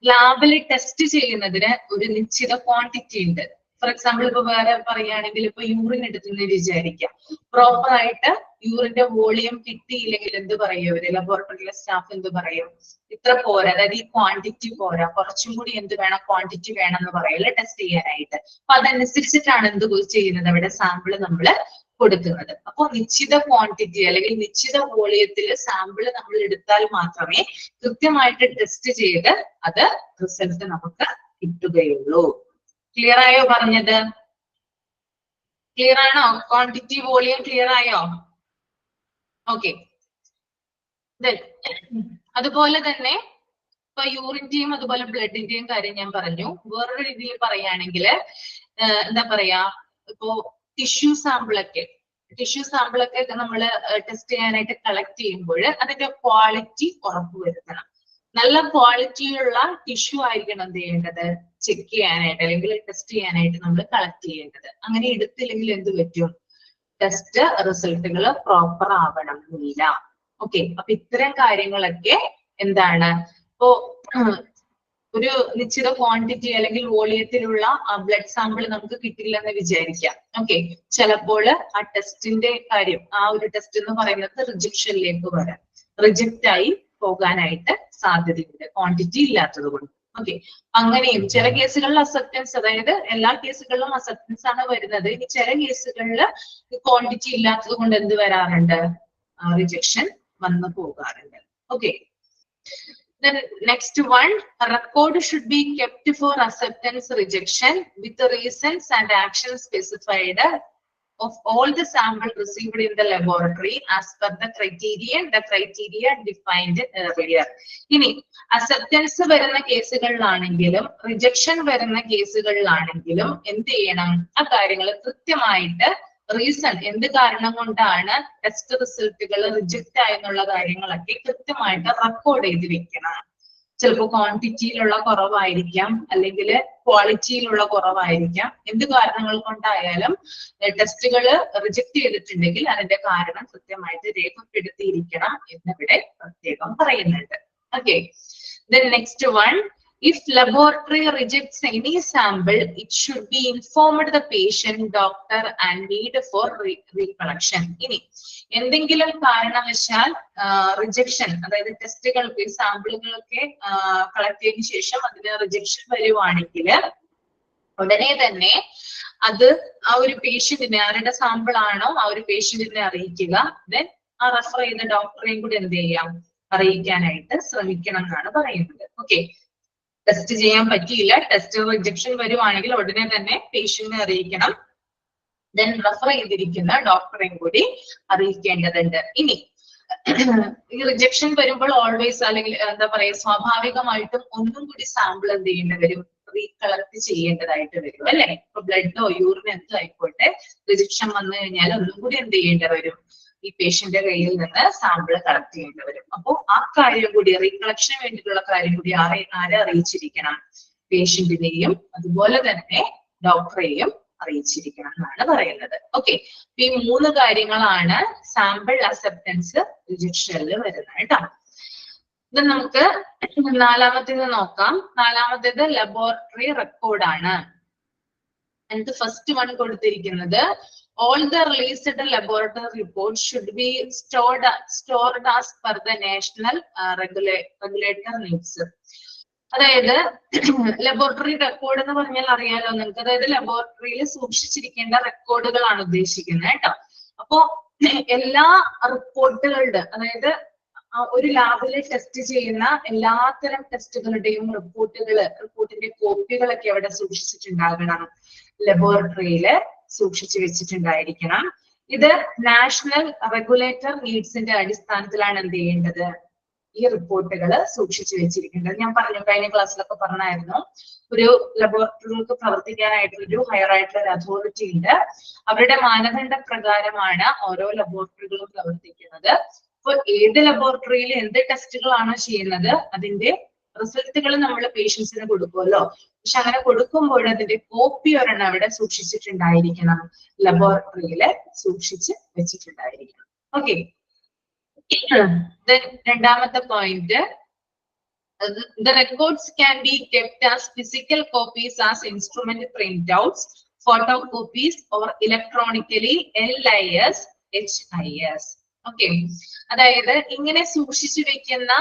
ലാബിൽ ടെസ്റ്റ് ചെയ്യുന്നതിന് ഒരു നിശ്ചിത ക്വാണ്ടിറ്റി ഉണ്ട്. ഫോർ എക്സാമ്പിൾ ഇപ്പൊ വേറെ പറയുകയാണെങ്കിൽ ഇപ്പൊ യൂറിൻ എടുത്തെന്ന് വിചാരിക്കാം. പ്രോപ്പർ ആയിട്ട് യൂറിന്റെ വോളിയം കിട്ടിയില്ലെങ്കിൽ എന്ത് പറയും അവര്? ലബോറട്ടറിയിലെ സ്റ്റാഫ് എന്ത് പറയും? ഇത്ര പോരാ, അതായത് ഈ ക്വാണ്ടിറ്റി പോരാ, കുറച്ചും കൂടി എന്ത് വേണം? ക്വാണ്ടിറ്റി വേണം എന്ന് പറയല്ലേ ടെസ്റ്റ് ചെയ്യാനായിട്ട്. അപ്പൊ അതനുസരിച്ചിട്ടാണ് എന്ത് ചെയ്യുന്നത്? അവിടെ സാമ്പിള് നമ്മള് കൊടുക്കുന്നത്. അപ്പൊ നിശ്ചിത ക്വാണ്ടിറ്റി അല്ലെങ്കിൽ നിശ്ചിത വോളിയത്തിൽ സാമ്പിൾ നമ്മൾ എടുത്താൽ മാത്രമേ കൃത്യമായിട്ട് ടെസ്റ്റ് ചെയ്ത് അത് റിസൾട്ട് നമുക്ക് കിട്ടുകയുള്ളൂ. ക്ലിയർ ആയോ പറഞ്ഞത്? ക്ലിയർ ആണോ? ക്വാണ്ടിറ്റി, വോളിയം ക്ലിയർ ആയോ? ഓക്കെ, അതുപോലെ തന്നെ ഇപ്പൊ യൂറിന്റെയും അതുപോലെ ബ്ലഡിന്റെയും കാര്യം ഞാൻ പറഞ്ഞു. വേറൊരു രീതിയിൽ പറയുകയാണെങ്കിൽ എന്താ പറയാ, ഇപ്പോ ടിഷ്യൂ സാമ്പിളൊക്കെ നമ്മൾ ടെസ്റ്റ് ചെയ്യാനായിട്ട് കളക്ട് ചെയ്യുമ്പോൾ അതിന്റെ ക്വാളിറ്റി ഉറപ്പുവരുത്തണം. നല്ല ക്വാളിറ്റിയുള്ള ടിഷ്യൂ ആയിരിക്കണം എന്ത് ചെയ്യേണ്ടത്? ചെക്ക് ചെയ്യാനായിട്ട് അല്ലെങ്കിൽ ടെസ്റ്റ് ചെയ്യാനായിട്ട് നമ്മൾ കളക്ട് ചെയ്യേണ്ടത്. അങ്ങനെ എടുത്തില്ലെങ്കിൽ എന്ത് പറ്റും? ടെസ്റ്റ് റിസൾട്ടുകൾ പ്രോപ്പർ ആവണമെന്നില്ല. ഓക്കെ, അപ്പൊ ഇത്തരം കാര്യങ്ങളൊക്കെ എന്താണ്? ഇപ്പോ ഒരു നിശ്ചിത ക്വാണ്ടിറ്റി അല്ലെങ്കിൽ വോളിയത്തിലുള്ള ബ്ലഡ് സാമ്പിൾ നമുക്ക് കിട്ടില്ല എന്ന് വിചാരിക്കാം. ഓക്കെ, ചിലപ്പോൾ ആ ടെസ്റ്റിന്റെ കാര്യം, ആ ഒരു ടെസ്റ്റ് എന്ന് പറയുന്നത് റിജക്ഷനിലേക്ക് വരാം, റിജക്റ്റ് ആയി പോകാനായിട്ട് സാധ്യതയുണ്ട് ക്വാണ്ടിറ്റി ഇല്ലാത്തത് കൊണ്ട്. ഓക്കെ, അങ്ങനെയും ചില കേസുകളിൽ അക്സെപ്റ്റൻസ്, അതായത് എല്ലാ കേസുകളിലും അക്സെപ്റ്റൻസ് ആണ് വരുന്നത്. ഇനി ചില കേസുകളിൽ ക്വാണ്ടിറ്റി ഇല്ലാത്തത് കൊണ്ട് എന്ത് വരാറുണ്ട്? റിജക്ഷൻ വന്നു പോകാറുണ്ട്. Okay, then next one, a record should be kept for acceptance rejection with the reasons and actions specified of all the sample received in the laboratory as per the criteria defined earlier. ഇനി acceptance വരുന്ന കേസുകളിലാണെങ്കിലും rejection വരുന്ന കേസുകളിലാണെങ്കിലും എന്ത് ചെയ്യണം? ആ കാര്യങ്ങൾ കൃത്യമായിട്ട് reason, എന്ത് കാരണം കൊണ്ടാണ് ടെസ്റ്റ് റിസൾട്ടുകൾ റിജക്റ്റ് ആയെന്നുള്ള കാര്യങ്ങളൊക്കെ കൃത്യമായിട്ട് റെക്കോർഡ് ചെയ്ത് വെക്കണം. ചിലപ്പോൾ ക്വാണ്ടിറ്റിയിലുള്ള കുറവായിരിക്കാം, അല്ലെങ്കിൽ ക്വാളിറ്റിയിലുള്ള കുറവായിരിക്കാം. എന്ത് കാരണങ്ങൾ കൊണ്ടായാലും ടെസ്റ്റുകൾ റിജക്ട് ചെയ്തിട്ടുണ്ടെങ്കിൽ അതിന്റെ കാരണം കൃത്യമായിട്ട് രേഖപ്പെടുത്തിയിരിക്കണം എന്നിവിടെ പ്രത്യേകം പറയുന്നുണ്ട്. Okay, then next one, if laboratory rejects any sample, it should be informed the patient, doctor and need for recollection. ഇനി എന്തെങ്കിലും കാരണവശാൽ റിജക്ഷൻ, അതായത് ടെസ്റ്റുകൾക്ക് സാമ്പിളുകളൊക്കെ കളക്ട് ചെയ്തതിനു ശേഷം അതിന് റിജക്ഷൻ വരുവാണെങ്കിൽ ഉടനെ തന്നെ അത് ആ ഒരു പേഷ്യന്റിനെ, ആരുടെ സാമ്പിൾ ആണോ ആ ഒരു പേഷ്യന്റിനെ അറിയിക്കുക. ദെൻ ആ റെഫർ ചെയ്ത ഡോക്ടറെയും കൂടി എന്ത് ചെയ്യാം, അറിയിക്കാനായിട്ട് ശ്രമിക്കണം എന്നാണ് പറയുന്നത്. ഓക്കെ, ടെസ്റ്റ് ചെയ്യാൻ പറ്റിയില്ല, ടെസ്റ്റ് റിജക്ഷൻ വരുവാണെങ്കിൽ ഉടനെ തന്നെ പേഷ്യന്റിനെ അറിയിക്കണം. ദെൻ റെഫർ ചെയ്തിരിക്കുന്ന ഡോക്ടറെയും കൂടി അറിയിക്കേണ്ടതുണ്ട്. ഇനി ഈ റിജക്ഷൻ വരുമ്പോൾ ഓൾവേസ് അല്ലെങ്കിൽ എന്താ പറയാ, സ്വാഭാവികമായിട്ടും ഒന്നും കൂടി സാമ്പിൾ എന്ത് ചെയ്യേണ്ടി വരും, റീകളക്ട് ചെയ്യേണ്ടതായിട്ട് വരും അല്ലെ. ഇപ്പൊ ബ്ലഡോ യൂറിനോ എന്തോ ആയിക്കോട്ടെ, റിജക്ഷൻ വന്നു കഴിഞ്ഞാൽ ഒന്നും കൂടി എന്ത് ചെയ്യേണ്ടി വരും, ഈ പേഷ്യന്റെ കയ്യിൽ നിന്ന് സാമ്പിൾ കളക്ട് ചെയ്യേണ്ടി വരും. അപ്പോ ആ കാര്യം കൂടി, റീകളക്ഷന് വേണ്ടിയിട്ടുള്ള കാര്യം കൂടി ആരെ അറിയിച്ചിരിക്കണം, പേഷ്യന്റിനെയും അതുപോലെ തന്നെ ഡോക്ടറെയും അറിയിച്ചിരിക്കണം എന്നാണ് പറയുന്നത്. ഓക്കെ, ഈ 3 കാര്യങ്ങളാണ് സാമ്പിൾ അക്സെപ്റ്റൻസ് റിജക്ഷനിൽ വരുന്നത് കേട്ടോ. ഇത് നമുക്ക് 4-ാമത്തേത് നോക്കാം. 4-ാമത്തേത് ലബോറട്ടറി റെക്കോർഡാണ്. എനിക്ക് ഫസ്റ്റ് വൺ കൊടുത്തിരിക്കുന്നത് all the released laboratory reports should be stored as per the national regulator needs. അതായത് ലബോറട്ടറി റെക്കോർഡ് എന്ന് പറഞ്ഞാൽ അറിയാലോ നിങ്ങൾക്ക്, അതായത് ലബോറട്ടറിയിൽ സൂക്ഷിച്ചിരിക്കേണ്ട റെക്കോർഡുകളാണ് ഉദ്ദേശിക്കുന്നത് കേട്ടോ. അപ്പോ എല്ലാ റിപ്പോർട്ടുകളുടെ, അതായത് ഒരു ലാബില് ടെസ്റ്റ് ചെയ്യുന്ന എല്ലാത്തരം ടെസ്റ്റുകളുടെയും റിപ്പോർട്ടിന്റെ കോപ്പികളൊക്കെ എവിടെ സൂക്ഷിച്ചിട്ടുണ്ടാകണം, ലബോറട്ടറിയില് സൂക്ഷിച്ചു വെച്ചിട്ടുണ്ടായിരിക്കണം. ഇത് നാഷണൽ റെഗുലേറ്റർ നീഡ്സിന്റെ അടിസ്ഥാനത്തിലാണ് എന്ത് ചെയ്യേണ്ടത്, ഈ റിപ്പോർട്ടുകൾ സൂക്ഷിച്ചു വെച്ചിരിക്കേണ്ടത്. ഞാൻ പറഞ്ഞു, കഴിഞ്ഞ ക്ലാസ്സിലൊക്കെ പറഞ്ഞായിരുന്നു, ഒരു ലബോറട്ടറികൾക്ക് പ്രവർത്തിക്കാനായിട്ട് ഒരു ഹയർ ആയിട്ടുള്ള ഒരു അതോറിറ്റി ഉണ്ട്. അവരുടെ മാനദണ്ഡ പ്രകാരമാണ് ഓരോ ലബോറട്ടറികളും പ്രവർത്തിക്കുന്നത്. അപ്പൊ ഏത് ലബോറട്ടറിയിൽ എന്ത് ടെസ്റ്റുകളാണോ ചെയ്യുന്നത് അതിന്റെ റിസൾട്ടുകൾ നമ്മൾ പേഷ്യൻസിന് കൊടുക്കുമല്ലോ. പക്ഷെ അങ്ങനെ കൊടുക്കുമ്പോൾ അതിന്റെ കോപ്പി ഒരെണ്ണം അവിടെ സൂക്ഷിച്ചിട്ടുണ്ടായിരിക്കണം, ലബോറട്ടറിയില് സൂക്ഷിച്ച് വെച്ചിട്ടുണ്ടായിരിക്കണം. ഓക്കെ, രണ്ടാമത്തെ point, the records can be kept as physical copies as instrument printouts, photocopies or electronically LIS, HIS. Okay, അതായത് ഇങ്ങനെ സൂക്ഷിച്ചു വെക്കുന്ന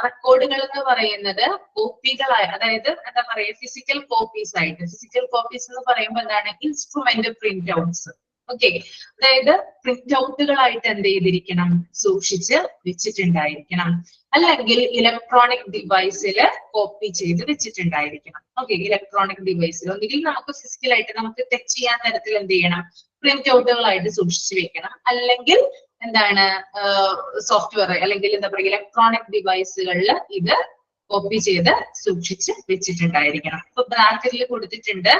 റെക്കോർഡുകൾ എന്ന് പറയുന്നത് കോപ്പികളായി, അതായത് എന്താ പറയാ, ഫിസിക്കൽ കോപ്പീസ് ആയിട്ട്. ഫിസിക്കൽ കോപ്പീസ് എന്ന് പറയുമ്പോൾ എന്താണ്, ഇൻസ്ട്രുമെന്റ് പ്രിന്റ് ഔട്ട്സ്. ഓക്കെ, അതായത് പ്രിന്റ് ഔട്ടുകളായിട്ട് എന്ത് ചെയ്തിരിക്കണം, സൂക്ഷിച്ച് വെച്ചിട്ടുണ്ടായിരിക്കണം. അല്ലെങ്കിൽ ഇലക്ട്രോണിക് ഡിവൈസിൽ കോപ്പി ചെയ്ത് വെച്ചിട്ടുണ്ടായിരിക്കണം. ഓക്കെ, ഇലക്ട്രോണിക് ഡിവൈസിൽ ഒന്നുകിൽ നമുക്ക് ഫിസിക്കലായിട്ട് നമുക്ക് ടച്ച് ചെയ്യാൻ തരത്തിൽ എന്ത് ചെയ്യണം, പ്രിന്റ് ഔട്ടുകളായിട്ട് സൂക്ഷിച്ചു വെക്കണം. അല്ലെങ്കിൽ എന്താണ്, സോഫ്റ്റ്വെയർ അല്ലെങ്കിൽ എന്താ പറയുക, ഇലക്ട്രോണിക് ഡിവൈസുകളിൽ ഇത് കോപ്പി ചെയ്ത് സൂക്ഷിച്ച് വെച്ചിട്ടുണ്ടായിരിക്കണം. ഇപ്പൊ ബ്രാക്കറ്റിൽ കൊടുത്തിട്ടുണ്ട്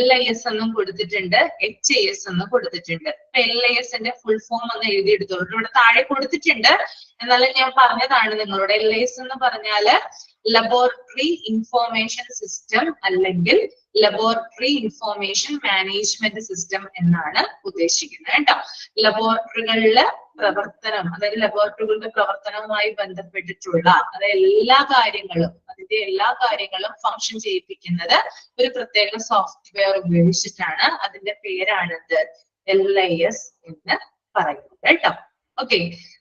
LIS എന്നും കൊടുത്തിട്ടുണ്ട്, HIS എന്നും കൊടുത്തിട്ടുണ്ട്. ഇപ്പൊ LISന്റെ ഫുൾ ഫോം ഒന്ന് എഴുതിയെടുത്തോളൂ. ഇവിടെ താഴെ കൊടുത്തിട്ടുണ്ട്, എന്നാലും ഞാൻ പറഞ്ഞതാണ് നിങ്ങളോട്. LIS എന്ന് പറഞ്ഞാല് ലബോറട്ടറി ഇൻഫോർമേഷൻ സിസ്റ്റം അല്ലെങ്കിൽ ലബോറട്ടറി ഇൻഫോർമേഷൻ മാനേജ്മെന്റ് സിസ്റ്റം എന്നാണ് ഉദ്ദേശിക്കുന്നത് കേട്ടോ. ലബോറട്ടറികളിലെ പ്രവർത്തനം, അതായത് ലബോറട്ടറികളുടെ പ്രവർത്തനവുമായി ബന്ധപ്പെട്ടിട്ടുള്ള അതായത് അതിന്റെ എല്ലാ കാര്യങ്ങളും ഫങ്ഷൻ ചെയ്യിപ്പിക്കുന്നത് ഒരു പ്രത്യേക സോഫ്റ്റ്വെയർ ഉപയോഗിച്ചിട്ടാണ്. അതിന്റെ പേരാണിത് LIS എന്ന് പറയുന്നത് കേട്ടോ. ഓക്കെ,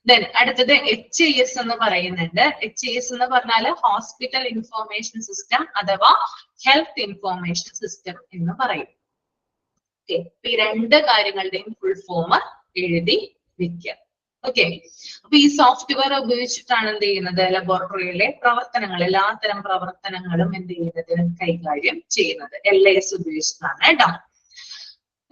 ദെൻ അടുത്തത് HIS എന്ന് പറയുന്നുണ്ട്. HIS എന്ന് പറഞ്ഞാൽ ഹോസ്പിറ്റൽ ഇൻഫോർമേഷൻ സിസ്റ്റം അഥവാ ഹെൽത്ത് ഇൻഫോർമേഷൻ സിസ്റ്റം എന്ന് പറയും. ഓക്കെ, ഈ 2 കാര്യങ്ങളുടെയും ഫുൾ ഫോം എഴുതി വെക്കുക. ഓക്കെ, അപ്പൊ ഈ സോഫ്റ്റ്വെയർ ഉപയോഗിച്ചിട്ടാണ് എന്ത് ചെയ്യുന്നത്, ലബോറട്ടറിയിലെ പ്രവർത്തനങ്ങൾ, എല്ലാത്തരം പ്രവർത്തനങ്ങളും എന്ത് ചെയ്യുന്നത്, കൈകാര്യം ചെയ്യുന്നത് LIS ഉപയോഗിച്ചിട്ടാണ് കേട്ടോ.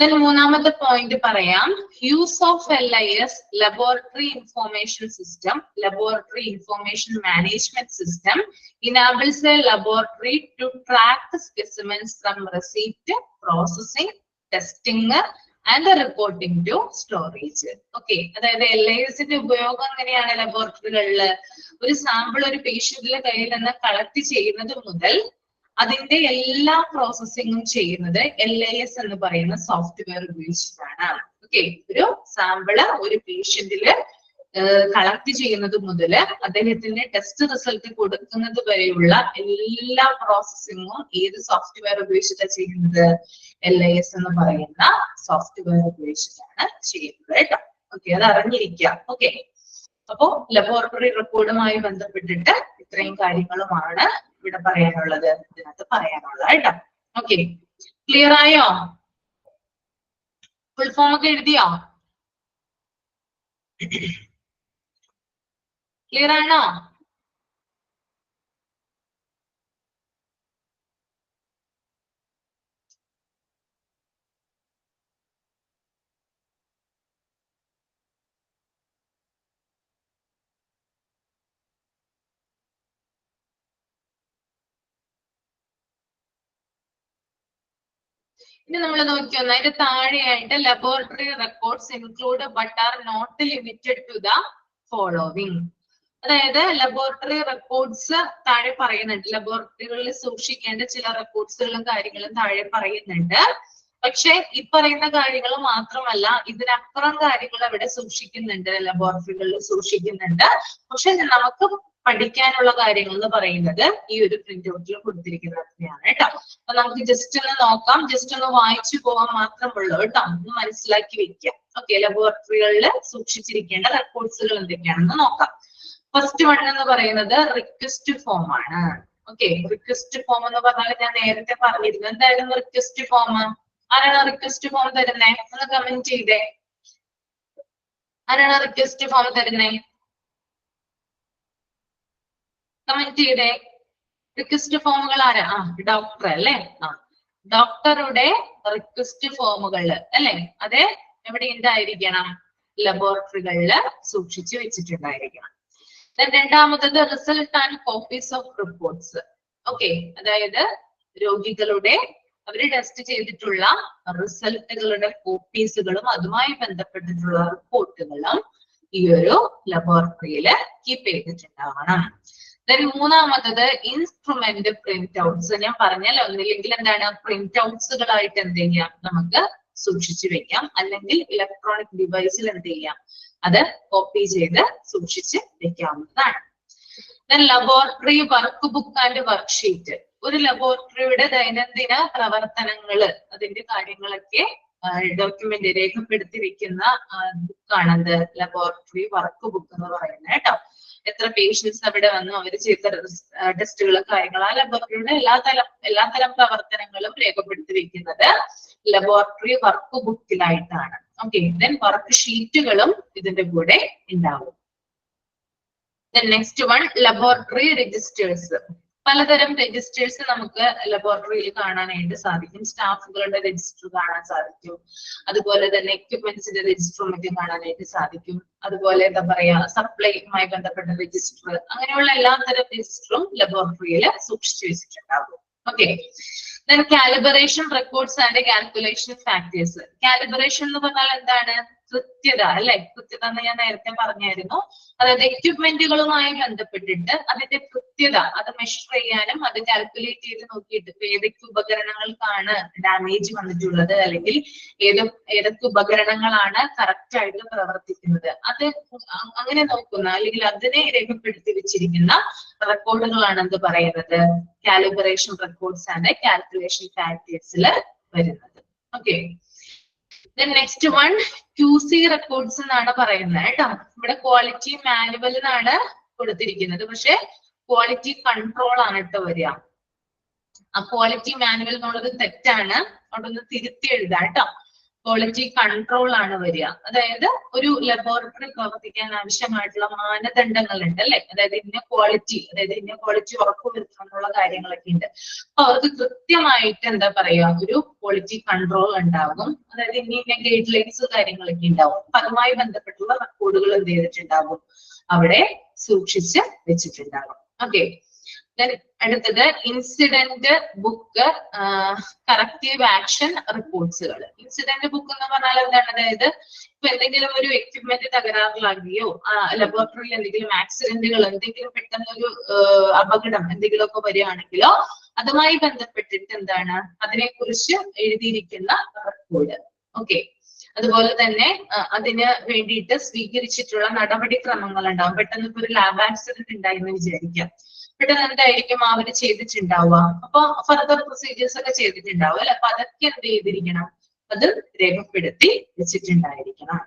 Then മൂന്നാമത്തെ പോയിന്റ് പറയാം, use of LIS laboratory information system, laboratory information management system enables a laboratory to track specimens from receipt, processing, testing and reporting to storage. Okay, അതായത് LISന്റെ ഉപയോഗം എങ്ങനെയാണ് ലബോറട്ടറികളിൽ, ഒരു സാമ്പിൾ ഒരു പേഷ്യന്റിന്റെ കയ്യിൽ നിന്ന് കളക്ട് ചെയ്യുന്നത് മുതൽ അതിന്റെ എല്ലാ പ്രോസസ്സിങ്ങും ചെയ്യുന്നത് LIS എന്ന് പറയുന്ന സോഫ്റ്റ്വെയർ ഉപയോഗിച്ചിട്ടാണ്. ഓക്കെ, ഒരു സാമ്പിള് ഒരു പേഷ്യന്റില് കളക്ട് ചെയ്യുന്നത് മുതൽ അദ്ദേഹത്തിന്റെ ടെസ്റ്റ് റിസൾട്ട് കൊടുക്കുന്നത് വരെയുള്ള എല്ലാ പ്രോസസ്സിങ്ങും ഏത് സോഫ്റ്റ്വെയർ ഉപയോഗിച്ചിട്ടാണ് ചെയ്യുന്നത്, LIS എന്ന് പറയുന്ന സോഫ്റ്റ്വെയർ ഉപയോഗിച്ചിട്ടാണ് ചെയ്യുന്നത് കേട്ടോ. ഓക്കെ, അത് അറിഞ്ഞിരിക്കുക. ഓക്കെ, അപ്പോ ലബോറട്ടറി റെക്കോർഡുമായി ബന്ധപ്പെട്ടിട്ട് ഇത്രയും കാര്യങ്ങളുമാണ് ഇവിടെ പറയാനുള്ളത്, ഇതിനകത്ത് പറയാനുള്ളത് കേട്ടോ. ഓക്കെ, ക്ലിയർ ആയോ? ഫുൾ ഫോം ഒക്കെ എഴുതിയോ? ക്ലിയർ ആണോ? ഇനി നമ്മൾ നോക്കിയൊന്ന് അതിന്റെ താഴെയായിട്ട് laboratory records include but are not limited to the following. അതായത് ലബോറട്ടറി റെക്കോർഡ്സ് താഴെ പറയുന്നുണ്ട്. ലബോറട്ടറികളിൽ സൂക്ഷിക്കേണ്ട ചില റെക്കോർഡ്സുകളും കാര്യങ്ങളും താഴെ പറയുന്നുണ്ട്. പക്ഷെ ഈ പറയുന്ന കാര്യങ്ങൾ മാത്രമല്ല, ഇതിനപ്പുറം കാര്യങ്ങൾ അവിടെ സൂക്ഷിക്കുന്നുണ്ട്, ലബോറട്ടറികളിൽ സൂക്ഷിക്കുന്നുണ്ട്. പക്ഷെ നമുക്ക് പഠിക്കാനുള്ള കാര്യങ്ങൾ എന്ന് പറയുന്നത് ഈ ഒരു പ്രിന്റ് ഔട്ടിൽ കൊടുത്തിരിക്കുന്നതാണ് കേട്ടോ. അപ്പൊ നമുക്ക് ജസ്റ്റ് ഒന്ന് നോക്കാം, ജസ്റ്റ് ഒന്ന് വായിച്ചു പോകാൻ മാത്രമുള്ളൂ കേട്ടോ. ഒന്ന് മനസ്സിലാക്കി വെക്കാം. ഓക്കെ, ലബോറട്ടറികളിൽ സൂക്ഷിച്ചിരിക്കേണ്ട റെക്കോർഡ്സുകൾ എന്തൊക്കെയാണെന്ന് നോക്കാം. ഫസ്റ്റ് വൺ എന്ന് പറയുന്നത് റിക്വസ്റ്റ് ഫോം ആണ്. ഓക്കെ, റിക്വസ്റ്റ് ഫോം എന്ന് പറഞ്ഞാൽ ഞാൻ നേരത്തെ പറഞ്ഞിരുന്നു. എന്തായിരുന്നു റിക്വസ്റ്റ് ഫോം? ആരാണ് റിക്വസ്റ്റ് ഫോം തരുന്നേ? ഒന്ന് കമന്റ് ചെയ്തേ. ആരാണ് റിക്വസ്റ്റ് ഫോം തരുന്നേ? കമന്റ് ചെയ്തേ. റിക്വസ്റ്റ് ഫോമുകൾ ആരാ? ഡോക്ടർ അല്ലേ? ഡോക്ടറുടെ റിക്വസ്റ്റ് ഫോമുകൾ അല്ലെ? അത് എവിടെ ഉണ്ടായിരിക്കണം? ലബോറട്ടറികളിൽ സൂക്ഷിച്ചു വെച്ചിട്ടുണ്ടായിരിക്കണം. രണ്ടാമത്തത് result and copies of reports. Okay, അതായത് രോഗികളുടെ അവര് ടെസ്റ്റ് ചെയ്തിട്ടുള്ള റിസൾട്ടുകളുടെ കോപ്പീസുകളും അതുമായി ബന്ധപ്പെട്ടിട്ടുള്ള റിപ്പോർട്ടുകളും ഈ ഒരു ലബോറട്ടറിയില് കീപ്പ് ചെയ്തിട്ടുണ്ടാവണം. മൂന്നാമത്തത് ഇൻസ്ട്രുമെന്റ് പ്രിന്റ് ഔട്ട്സ്. ഞാൻ പറഞ്ഞാൽ ഒന്നില്ലെങ്കിൽ എന്താണ് പ്രിന്റ് ഔട്ട്സുകളായിട്ട് എന്ത് ചെയ്യാം, നമുക്ക് സൂക്ഷിച്ചു വെക്കാം. അല്ലെങ്കിൽ ഇലക്ട്രോണിക് ഡിവൈസിൽ എന്ത് ചെയ്യാം, അത് കോപ്പി ചെയ്ത് സൂക്ഷിച്ച് വെക്കാവുന്നതാണ്. Laboratory work book and worksheet. ഒരു ലബോറട്ടറിയുടെ ദൈനംദിന പ്രവർത്തനങ്ങള് അതിന്റെ കാര്യങ്ങളൊക്കെ ഡോക്യുമെന്റ് രേഖപ്പെടുത്തി വെക്കുന്ന ബുക്കാണത് ലബോറട്ടറി വർക്ക് ബുക്ക് എന്ന് പറയുന്നത് കേട്ടോ. എത്ര പേഷ്യൻസ് അവിടെ വന്നു, അവർ ചെയ്ത ടെസ്റ്റുകളും കാര്യങ്ങളും ആ ലബോറട്ടറിയുടെ എല്ലാത്തരം പ്രവർത്തനങ്ങളും രേഖപ്പെടുത്തി വെക്കുന്നത് ലബോറട്ടറി വർക്ക് ബുക്കിലായിട്ടാണ്. ഓക്കെ, വർക്ക് ഷീറ്റുകളും ഇതിന്റെ കൂടെ ഉണ്ടാവും. Next one laboratory registers. പലതരം രജിസ്റ്റേഴ്സ് നമുക്ക് ലബോറട്ടറിയിൽ കാണാനായിട്ട് സാധിക്കും. സ്റ്റാഫുകളുടെ രജിസ്റ്റർ കാണാൻ സാധിക്കും, അതുപോലെ തന്നെ എക്യുപ്മെന്റ്സിന്റെ രജിസ്റ്ററും മറ്റും കാണാനായിട്ട് സാധിക്കും. അതുപോലെ എന്താ പറയാ, സപ്ലൈയുമായി ബന്ധപ്പെട്ട രജിസ്റ്റർ, അങ്ങനെയുള്ള എല്ലാ തരം രജിസ്റ്ററും ലബോറട്ടറിയിൽ സൂക്ഷിച്ചു വെച്ചിട്ടുണ്ടാകും. Okay, calibration records and calculation factors. Calibration എന്ന് പറഞ്ഞാൽ എന്താണ്? കൃത്യത അല്ലെ? കൃത്യത എന്ന് ഞാൻ നേരത്തെ പറഞ്ഞായിരുന്നു. അതായത് എക്യുപ്മെന്റുകളുമായി ബന്ധപ്പെട്ടിട്ട് അതിന്റെ കൃത്യത അത് മെഷർ ചെയ്യാനും അത് കാൽക്കുലേറ്റ് ചെയ്ത് നോക്കിയിട്ട് ഏതൊക്കെ ഉപകരണങ്ങൾക്കാണ് ഡാമേജ് വന്നിട്ടുള്ളത്, അല്ലെങ്കിൽ ഏതൊക്കെ ഉപകരണങ്ങളാണ് കറക്റ്റ് ആയിട്ട് പ്രവർത്തിക്കുന്നത്, അത് അങ്ങനെ നോക്കുന്ന അല്ലെങ്കിൽ അതിനെ രേഖപ്പെടുത്തി വെച്ചിരിക്കുന്ന റെക്കോർഡുകളാണ് എന്ത് പറയുന്നത്? കാലിബറേഷൻ റെക്കോർഡ്സ് ആൻഡ് കാൽക്കുലേഷൻ ഫാക്ടേഴ്സിൽ വരുന്നത്. Okay, next one QC records എന്നാണ് പറയുന്നത് കേട്ടോ. ഇവിടെ ക്വാളിറ്റി മാനുവൽ എന്നാണ് കൊടുത്തിരിക്കുന്നത്, പക്ഷെ ക്വാളിറ്റി കൺട്രോൾ ആണ് കേട്ടോ വരിക. ആ ക്വാളിറ്റി മാനുവൽ എന്നുള്ളത് തെറ്റാണ്, അവിടെ ഒന്ന് തിരുത്തി എഴുതാം കേട്ടോ. ക്വാളിറ്റി കൺട്രോൾ ആണ് വരിക. അതായത് ഒരു ലബോറട്ടറി പ്രവർത്തിക്കാൻ ആവശ്യമായിട്ടുള്ള മാനദണ്ഡങ്ങൾ ഉണ്ട് അല്ലെ? അതായത് ഇന്ന ക്വാളിറ്റി ഉറപ്പുവരുത്തണമെന്നുള്ള കാര്യങ്ങളൊക്കെ ഉണ്ട്. അപ്പൊ അവർക്ക് കൃത്യമായിട്ട് എന്താ പറയാ, ഒരു ക്വാളിറ്റി കൺട്രോൾ ഉണ്ടാകും. അതായത് ഇന്ന ഗൈഡ് ലൈൻസ് കാര്യങ്ങളൊക്കെ ഉണ്ടാവും. അപ്പൊ അതുമായി ബന്ധപ്പെട്ടുള്ള റെക്കോർഡുകൾ എന്ത് ചെയ്തിട്ടുണ്ടാകും, അവിടെ സൂക്ഷിച്ച് വെച്ചിട്ടുണ്ടാകും. ഓക്കെ, അടുത്തത് ഇൻസിഡന്റ് ബുക്ക് കറക്റ്റീവ് ആക്ഷൻ റിപ്പോർട്ട്സുകൾ. ഇൻസിഡന്റ് ബുക്ക് എന്ന് പറഞ്ഞാൽ എന്താണ്? അതായത് ഇപ്പൊ എന്തെങ്കിലും ഒരു എക്യുപ്മെന്റ് തകരാറിലാകുകയോ ലബോറട്ടറിയിൽ എന്തെങ്കിലും ആക്സിഡന്റുകൾ, എന്തെങ്കിലും പെട്ടെന്നൊരു അപകടം എന്തെങ്കിലുമൊക്കെ വരികയാണെങ്കിലോ അതുമായി ബന്ധപ്പെട്ടിട്ട് എന്താണ് അതിനെക്കുറിച്ച് എഴുതിയിരിക്കുന്ന റെക്കോർഡ്. ഓക്കെ, അതുപോലെ തന്നെ അതിന് വേണ്ടിയിട്ട് സ്വീകരിച്ചിട്ടുള്ള നടപടിക്രമങ്ങൾ ഉണ്ടാവും. പെട്ടെന്ന് ഇപ്പൊ ഒരു ലാബ് ആക്സിഡന്റ് ഉണ്ടായെന്ന് വിചാരിക്കാം, പെട്ടെന്ന് എന്തായിരിക്കും അവര് ചെയ്തിട്ടുണ്ടാവുക? അപ്പൊ ഫർദർ പ്രൊസീജിയേഴ്സ് ഒക്കെ ചെയ്തിട്ടുണ്ടാവും അല്ലെ? അപ്പൊ അതൊക്കെ എന്ത് ചെയ്തിരിക്കണം, അത് രേഖപ്പെടുത്തി വെച്ചിട്ടുണ്ടായിരിക്കണം.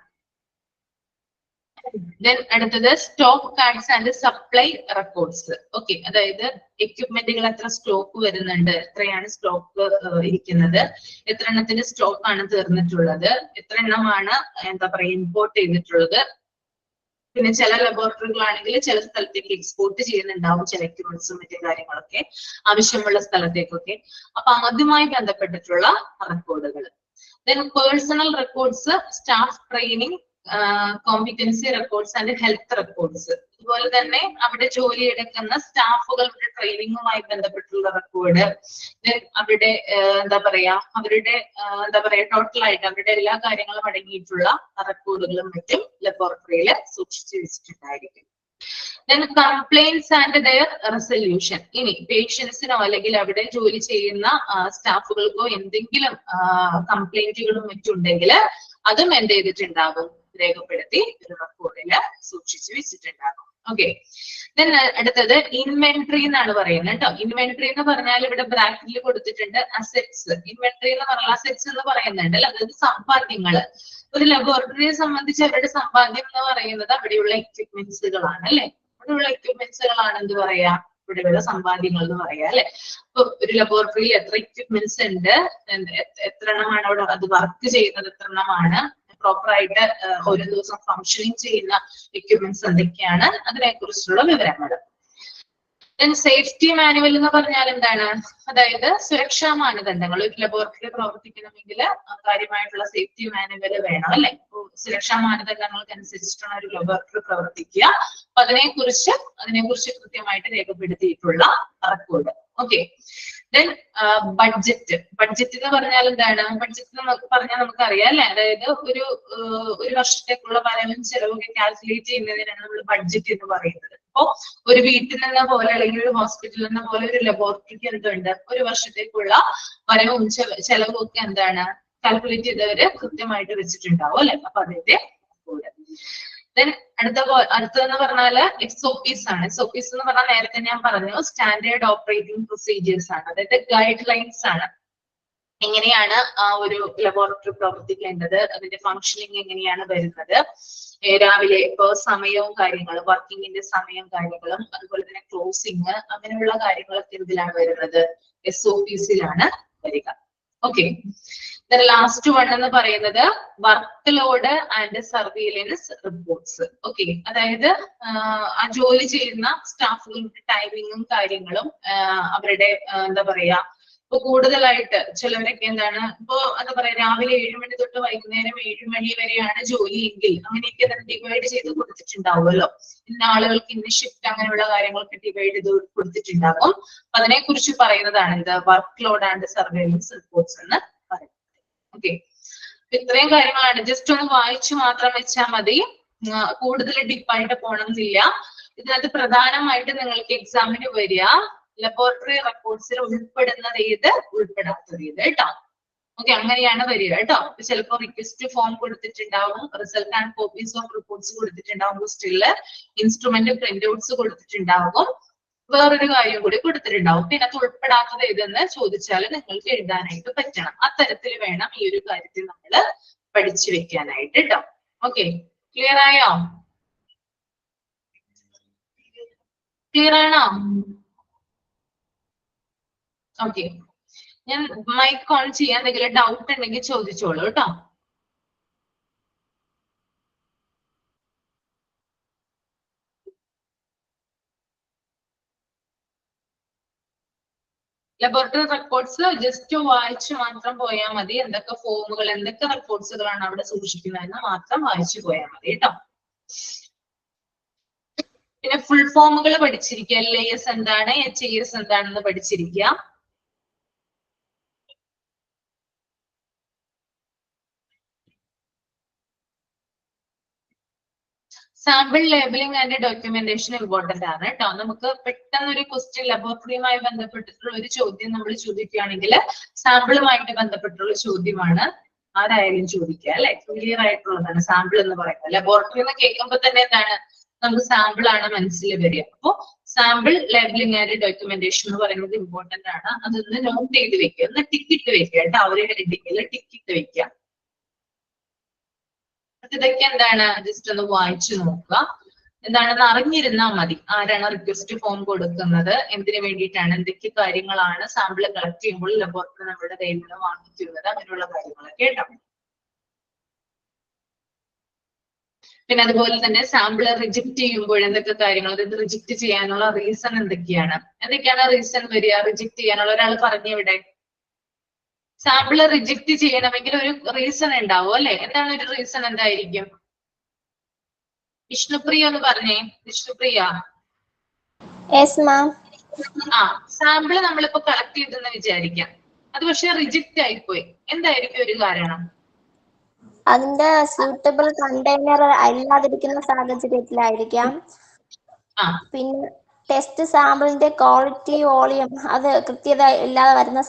അടുത്തത് stock cards and supply records. Okay, അതായത് എക്യുപ്മെന്റുകൾ എത്ര സ്റ്റോക്ക് വരുന്നുണ്ട്, എത്രയാണ് സ്റ്റോക്ക് ഇരിക്കുന്നത്, എത്ര എണ്ണത്തിന്റെ സ്റ്റോക്ക് ആണ് തീർന്നിട്ടുള്ളത്, എത്ര എണ്ണമാണ് എന്താ പറയാ ഇമ്പോർട്ട് ചെയ്തിട്ടുള്ളത്, പിന്നെ ചില ലബോറട്ടറികളാണെങ്കിൽ ചില സ്ഥലത്തേക്ക് എക്സ്പോർട്ട് ചെയ്യുന്നുണ്ടാവും ചില എക്യുപ്മെന്റ്സും മറ്റു കാര്യങ്ങളൊക്കെ ആവശ്യമുള്ള സ്ഥലത്തേക്കൊക്കെ. അപ്പൊ അതുമായി ബന്ധപ്പെട്ടിട്ടുള്ള റെക്കോർഡുകൾ. Then personal records, staff training, competency records and health records. അതുപോലെ തന്നെ അവിടെ ജോലി എടുക്കുന്ന സ്റ്റാഫുകളുടെ ട്രെയിനിങ്ങുമായി ബന്ധപ്പെട്ടുള്ള റെക്കോർഡ്, അവരുടെ എന്താ പറയാ ടോട്ടലായിട്ട് അവരുടെ എല്ലാ കാര്യങ്ങളും അടങ്ങിയിട്ടുള്ള റെക്കോർഡുകളും മറ്റും ലബോറട്ടറിയിൽ സൂക്ഷിച്ചു വെച്ചിട്ടുണ്ടായിരിക്കും. Then complaints and their resolution. ഇനി പേഷ്യൻസിനോ അല്ലെങ്കിൽ അവിടെ ജോലി ചെയ്യുന്ന സ്റ്റാഫുകൾക്കോ എന്തെങ്കിലും കംപ്ലൈന്റുകളും മറ്റുണ്ടെങ്കിൽ അതും എന്ത് ചെയ്തിട്ടുണ്ടാകും, രേഖപ്പെടുത്തി ഒരു റെക്കോർഡില് സൂക്ഷിച്ചു വെച്ചിട്ടുണ്ടാകും. ഓക്കെ. ദെൻ അടുത്തത് ഇൻവെന്ററി എന്നാണ് പറയുന്നത് കേട്ടോ. ഇൻവെന്ററി എന്ന് പറഞ്ഞാൽ ഇവിടെ ബ്രാക്കറ്റിൽ കൊടുത്തിട്ടുണ്ട് അസെറ്റ്സ്. ഇൻവെന്ററി എന്ന് പറഞ്ഞാൽ അസെറ്റ്സ് എന്ന് പറയുന്നുണ്ട്, അതായത് സമ്പാദ്യങ്ങള്. ഒരു ലബോറട്ടറിയെ സംബന്ധിച്ച് അവരുടെ സമ്പാദ്യം എന്ന് പറയുന്നത് അവിടെയുള്ള എക്യുപ്മെന്റ്സുകളാണ് അല്ലെ. അവിടെയുള്ള എക്യുപ്മെന്റ്സുകളാണ് എന്ത് പറയാ, ഇവിടെയുള്ള സമ്പാദ്യങ്ങൾ എന്ന് പറയാ അല്ലെ. ഇപ്പൊ ഒരു ലബോറട്ടറിയിൽ എത്ര എക്യുപ്മെന്റ്സ് ഉണ്ട്, എത്ര എണ്ണമാണ് അവിടെ അത് വർക്ക് ചെയ്യുന്നത്, എത്ര എണ്ണമാണ് പ്രോപ്പർ ആയിട്ട് ഒരു ദിവസം ഫങ്ഷനിങ് ചെയ്യുന്ന എക്യുപ്മെന്റ്സ് എന്തൊക്കെയാണ്, അതിനെ കുറിച്ചുള്ള വിവരങ്ങൾ. സേഫ്റ്റി മാനുവൽ എന്ന് പറഞ്ഞാൽ എന്താണ്, അതായത് സുരക്ഷാ മാനദണ്ഡങ്ങൾ. ഒരു ലബോറട്ടറി പ്രവർത്തിക്കണമെങ്കിൽ കാര്യമായിട്ടുള്ള സേഫ്റ്റി മാനുവൽ വേണം അല്ലെ. സുരക്ഷാ മാനദണ്ഡങ്ങൾക്ക് അനുസരിച്ചിട്ടാണ് ഒരു ലബോറട്ടറി പ്രവർത്തിക്കുക. അപ്പൊ അതിനെക്കുറിച്ച് കൃത്യമായിട്ട് രേഖപ്പെടുത്തിയിട്ടുള്ള record. Okay. Then budget. Budget എന്ന് പറഞ്ഞാൽ എന്താണ്, ബഡ്ജറ്റ് എന്ന് പറഞ്ഞാൽ നമുക്കറിയാം അല്ലെ, അതായത് ഒരു വർഷത്തേക്കുള്ള വരവും ചെലവും കാൽക്കുലേറ്റ് ചെയ്യുന്നതിനാണ് നമ്മൾ ബഡ്ജറ്റ് എന്ന് പറയുന്നത്. അപ്പോ ഒരു വീട്ടിൽ നിന്ന പോലെ അല്ലെങ്കിൽ ഒരു ഹോസ്പിറ്റലിൽ നിന്ന പോലെ ഒരു ലബോറട്ടറിക്ക് എന്തുണ്ട്, ഒരു വർഷത്തേക്കുള്ള വരവും ചെലവും ഒക്കെ എന്താണ് കാൽക്കുലേറ്റ് ചെയ്തവര് കൃത്യമായിട്ട് വെച്ചിട്ടുണ്ടാവും അല്ലെ. അപ്പൊ അതിന്റെ കൂടെ ദെൻ അടുത്തതെന്ന് പറഞ്ഞാല് SOPs ആണ്. SOPs എന്ന് പറഞ്ഞാൽ നേരത്തെ ഞാൻ പറഞ്ഞു സ്റ്റാൻഡേർഡ് ഓപ്പറേറ്റിംഗ് പ്രൊസീജിയേഴ്സ് ആണ്, അതായത് ഗൈഡ് ലൈൻസ് ആണ്. എങ്ങനെയാണ് ഒരു ലബോറട്ടറി പ്രവർത്തിക്കേണ്ടത്, അതിന്റെ ഫങ്ഷനിങ് എങ്ങനെയാണ് വരുന്നത്, രാവിലെ ഇപ്പൊ സമയവും കാര്യങ്ങളും, വർക്കിങ്ങിന്റെ സമയം കാര്യങ്ങളും, അതുപോലെ തന്നെ ക്ലോസിങ്, അങ്ങനെയുള്ള കാര്യങ്ങളൊക്കെ ഇതിലാണ് വരുന്നത്, SOPs-ലാണ് വരിക. ഓക്കെ. ലാസ്റ്റ് വൺ എന്ന് പറയുന്നത് work load and surveillance reports. Okay. അതായത് ആ ജോലി ചെയ്യുന്ന സ്റ്റാഫുകളുടെ ടൈമിങ്ങും കാര്യങ്ങളും, അവരുടെ എന്താ പറയാ, ഇപ്പൊ കൂടുതലായിട്ട് ചിലവരൊക്കെ എന്താണ്, ഇപ്പൊ എന്താ പറയാ, രാവിലെ 7 മണി തൊട്ട് വൈകുന്നേരം 7 മണി വരെയാണ് ജോലിയെങ്കിൽ അങ്ങനെയൊക്കെ തന്നെ ഡിവൈഡ് ചെയ്ത് കൊടുത്തിട്ടുണ്ടാവുമല്ലോ. ഇന്ന ആളുകൾക്ക് ഇന്ന ഷിഫ്റ്റ്, അങ്ങനെയുള്ള കാര്യങ്ങളൊക്കെ ഡിവൈഡ് ചെയ്ത് കൊടുത്തിട്ടുണ്ടാകും. അപ്പൊ അതിനെ കുറിച്ച് പറയുന്നതാണ് ഇത് work load and surveillance reports എന്ന് പറയുന്നത്. ഓക്കെ. ഇത്രയും കാര്യങ്ങളാണ്. ജസ്റ്റ് ഒന്ന് വായിച്ചു മാത്രം വെച്ചാൽ മതി, കൂടുതൽ ഡീപ്പായിട്ട് പോകണമെന്നില്ല. ഇതിനകത്ത് പ്രധാനമായിട്ട് നിങ്ങൾക്ക് എക്സാമിന് വരിക ലബോറട്ടറി റെക്കോർഡ്സിൽ ഉൾപ്പെടുന്നത് ഏത്, ഉൾപ്പെടാത്തത് ഏത് കേട്ടോ. ഓക്കെ. അങ്ങനെയാണ് വരിക കേട്ടോ. ചിലപ്പോൾ റിക്വസ്റ്റ് ഫോം കൊടുത്തിട്ടുണ്ടാവും, result and copies of reports കൊടുത്തിട്ടുണ്ടാവും, ക്വസ്റ്റ്യനില് ഇൻസ്ട്രുമെന്റ് പ്രിന്റ് ഔട്ട്സ് കൊടുത്തിട്ടുണ്ടാവും, വേറൊരു കാര്യം കൂടി കൊടുത്തിട്ടുണ്ടാവും. പിന്നെ അത് ഉൾപ്പെടാത്തത് ഏതെന്ന് ചോദിച്ചാൽ നിങ്ങൾക്ക് എഴുതാനായിട്ട് പറ്റണം. അത്തരത്തിൽ വേണം ഈ ഒരു കാര്യത്തിൽ നമ്മൾ പഠിച്ചു വെക്കാനായിട്ട് കേട്ടോ. ഓക്കെ. ക്ലിയർ ആയോ? ക്ലിയർ ആണോ? ഓക്കെ. ഞാൻ മൈക്ക് ഓൺ ചെയ്യാൻ എന്തെങ്കിലും ഡൗട്ട് ഉണ്ടെങ്കിൽ ചോദിച്ചോളൂ കേട്ടോ. ലബോറട്ടറി റെക്കോർഡ്സ് ജസ്റ്റ് വായിച്ചു മാത്രം പോയാൽ മതി. എന്തൊക്കെ ഫോമുകൾ, എന്തൊക്കെ റെക്കോർഡ്സുകളാണ് അവിടെ സൂക്ഷിക്കുന്നതെന്ന് മാത്രം വായിച്ചു പോയാൽ മതി കേട്ടോ. പിന്നെ ഫുൾ ഫോമുകൾ പഠിച്ചിരിക്കുക. LIS എന്താണ്, HIS എന്താണെന്ന് പഠിച്ചിരിക്കുക. Sample labelling and documentation important ആണ് കേട്ടോ. നമുക്ക് പെട്ടെന്ന് ഒരു ക്വസ്റ്റ്യൻ ലബോറട്ടറിയുമായി ബന്ധപ്പെട്ടിട്ടുള്ള ഒരു ചോദ്യം നമ്മൾ ചോദിക്കുകയാണെങ്കിൽ സാമ്പിളുമായിട്ട് ബന്ധപ്പെട്ടുള്ള ചോദ്യമാണ് ആരായാലും ചോദിക്കുക അല്ലെ. ക്ലിയർ ആയിട്ടുള്ളതാണ് സാമ്പിൾ എന്ന് പറയുന്നത്. ലബോറട്ടറി എന്ന് കേൾക്കുമ്പോൾ തന്നെ എന്താണ്, നമുക്ക് സാമ്പിൾ ആണ് മനസ്സിൽ വരിക. അപ്പോ സാമ്പിൾ ലേബലിംഗ് ആൻഡ് ഡോക്യുമെന്റേഷൻ എന്ന് പറയുന്നത് ഇമ്പോർട്ടന്റ് ആണ്. അതൊന്ന് നോട്ട് ചെയ്ത് വെക്കുക, ഒന്ന് ടിക്കിട്ട് വെക്കുക കേട്ടോ. അവരുടെ ഹെഡിങ്ങിൽ ടിക്കിട്ട് വെക്കുക. ഇതൊക്കെ എന്താണ്, ജസ്റ്റ് ഒന്ന് വായിച്ചു നോക്കുക, എന്താണെന്ന് അറിഞ്ഞിരുന്നാൽ മതി. ആരാണ് റിക്വസ്റ്റ് ഫോം കൊടുക്കുന്നത്, എന്തിനു വേണ്ടിയിട്ടാണ്, എന്തൊക്കെ കാര്യങ്ങളാണ് സാമ്പിൾ കളക്ട് ചെയ്യുമ്പോൾ ലബോറട്ടറി നമ്മുടെ കയ്യിൽ നിന്ന് വാങ്ങിക്കുന്നത്, അങ്ങനെയുള്ള കാര്യങ്ങളൊക്കെ കേട്ടോ. പിന്നെ അതുപോലെ തന്നെ സാമ്പിൾ റിജക്ട് ചെയ്യുമ്പോൾ എന്തൊക്കെ കാര്യങ്ങൾ, അതായത് റിജക്ട് ചെയ്യാനുള്ള റീസൺ എന്തൊക്കെയാണ് റീസൺ വരിക റിജക്ട് ചെയ്യാനുള്ള? ഒരാൾ പറഞ്ഞു ഇവിടെ. സാമ്പിള് റിജക്ട് ചെയ്യണമെങ്കിൽ ഒരു റീസൺ ഉണ്ടാവും അല്ലെ? എന്താണ് ഒരു റീസൺ? എന്തായിരിക്കും? വിഷ്ണുപ്രിയ ഒന്ന് പറഞ്ഞേ. വിഷ്ണുപ്രിയ. Yes ma'am. ആ, സാമ്പിള് നമ്മളിപ്പോ കളക്ട് ചെയ്തെന്ന് വിചാരിക്കാം. അത് പക്ഷെ റിജക്റ്റ് ആയിപ്പോയി. എന്തായിരിക്കും ഒരു കാരണം? അതിന്റെ സ്യൂട്ടബിൾ കണ്ടെയ്നർ അല്ലാതിരിക്കുന്ന സാഹചര്യത്തിലായിരിക്കാം. ആ, പിന്നെ ടെസ്റ്റ് സാമ്പിളിന്റെ ക്വാളിറ്റി വോളിയം അത് കൃത്യത ഇല്ലാതെ വരുന്ന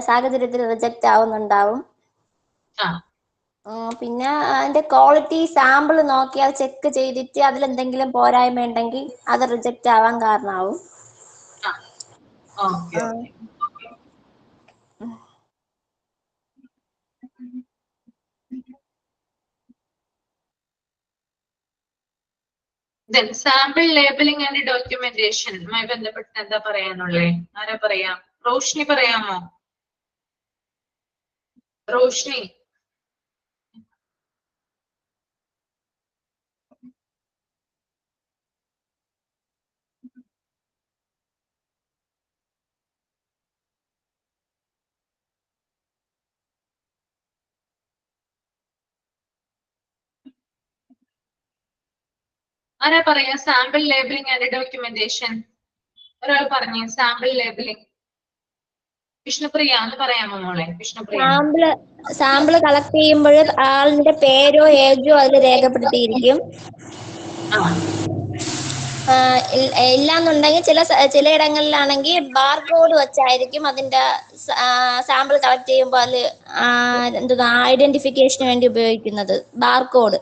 സാഹചര്യത്തിൽ റിജക്റ്റ് ആവുന്നുണ്ടാവും. ആ, പിന്നെ അതിന്റെ ക്വാളിറ്റി സാമ്പിൾ നോക്കി അത് ചെക്ക് ചെയ്തിട്ട് അതിലെന്തെങ്കിലും പോരായ്മ ഉണ്ടെങ്കിൽ അത് റിജക്റ്റ് ആവാൻ കാരണമാവും. Okay. Then sample labeling and documentation മായി ബന്ധപ്പെട്ട് എന്താ പറയാനുള്ളേ? ആരാ പറയാം? റോഷ്നി പറയാമോ? റോഷ്നി. ആരാ പറയാ സാമ്പിൾ ലേബലിംഗ് ആൻഡ് ഡോക്യുമെന്റേഷൻ? ഒരാൾ പറഞ്ഞേ സാമ്പിൾ ലേബലിംഗ്. വിഷ്ണുപ്രിയ ഒന്ന് പറയാമോ മോളെ? വിഷ്ണുപ്രിയ. സാമ്പിള് കളക്ട് ചെയ്യുമ്പോൾ ആളിന്റെ പേരോ ഏജോ അതിൽ രേഖപ്പെടുത്തിയിരിക്കും. ഇല്ലാന്നുണ്ടെങ്കിൽ ചിലയിടങ്ങളിലാണെങ്കിൽ ബാർകോഡ് വെച്ചായിരിക്കും അതിന്റെ സാമ്പിൾ കളക്ട് ചെയ്യുമ്പോൾ അതിൽ എന്തുവാ ഐഡന്റിഫിക്കേഷന് വേണ്ടി ഉപയോഗിക്കുന്നത് ബാർകോഡ്.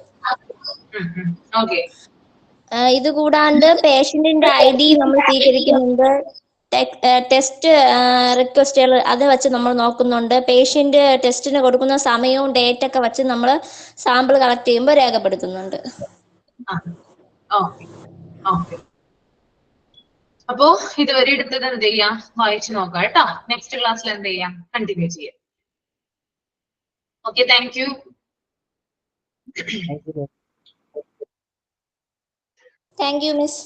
ഇത് കൂടാണ്ട് പേഷ്യന്റിന്റെ ID നമ്മൾ സ്വീകരിക്കുന്നുണ്ട്. ടെസ്റ്റ് റിക്വസ്റ്റുകൾ അത് വെച്ച് നമ്മൾ നോക്കുന്നുണ്ട്. പേഷ്യന്റ് ടെസ്റ്റിന് കൊടുക്കുന്ന സമയവും ഡേറ്റ് ഒക്കെ വെച്ച് നമ്മൾ സാമ്പിൾ കളക്ട് ചെയ്യുമ്പോൾ രേഖപ്പെടുത്തുന്നുണ്ട്. അപ്പോ ഇതുവരെ എടുത്തത് എന്ത് ചെയ്യാം? വായിച്ചു നോക്കാം കേട്ടോ. നെക്സ്റ്റ് ക്ലാസ്സിൽ എന്ത് ചെയ്യാം? കണ്ടിന്യൂ ചെയ്യാം. Okay, thank you. Thank you miss.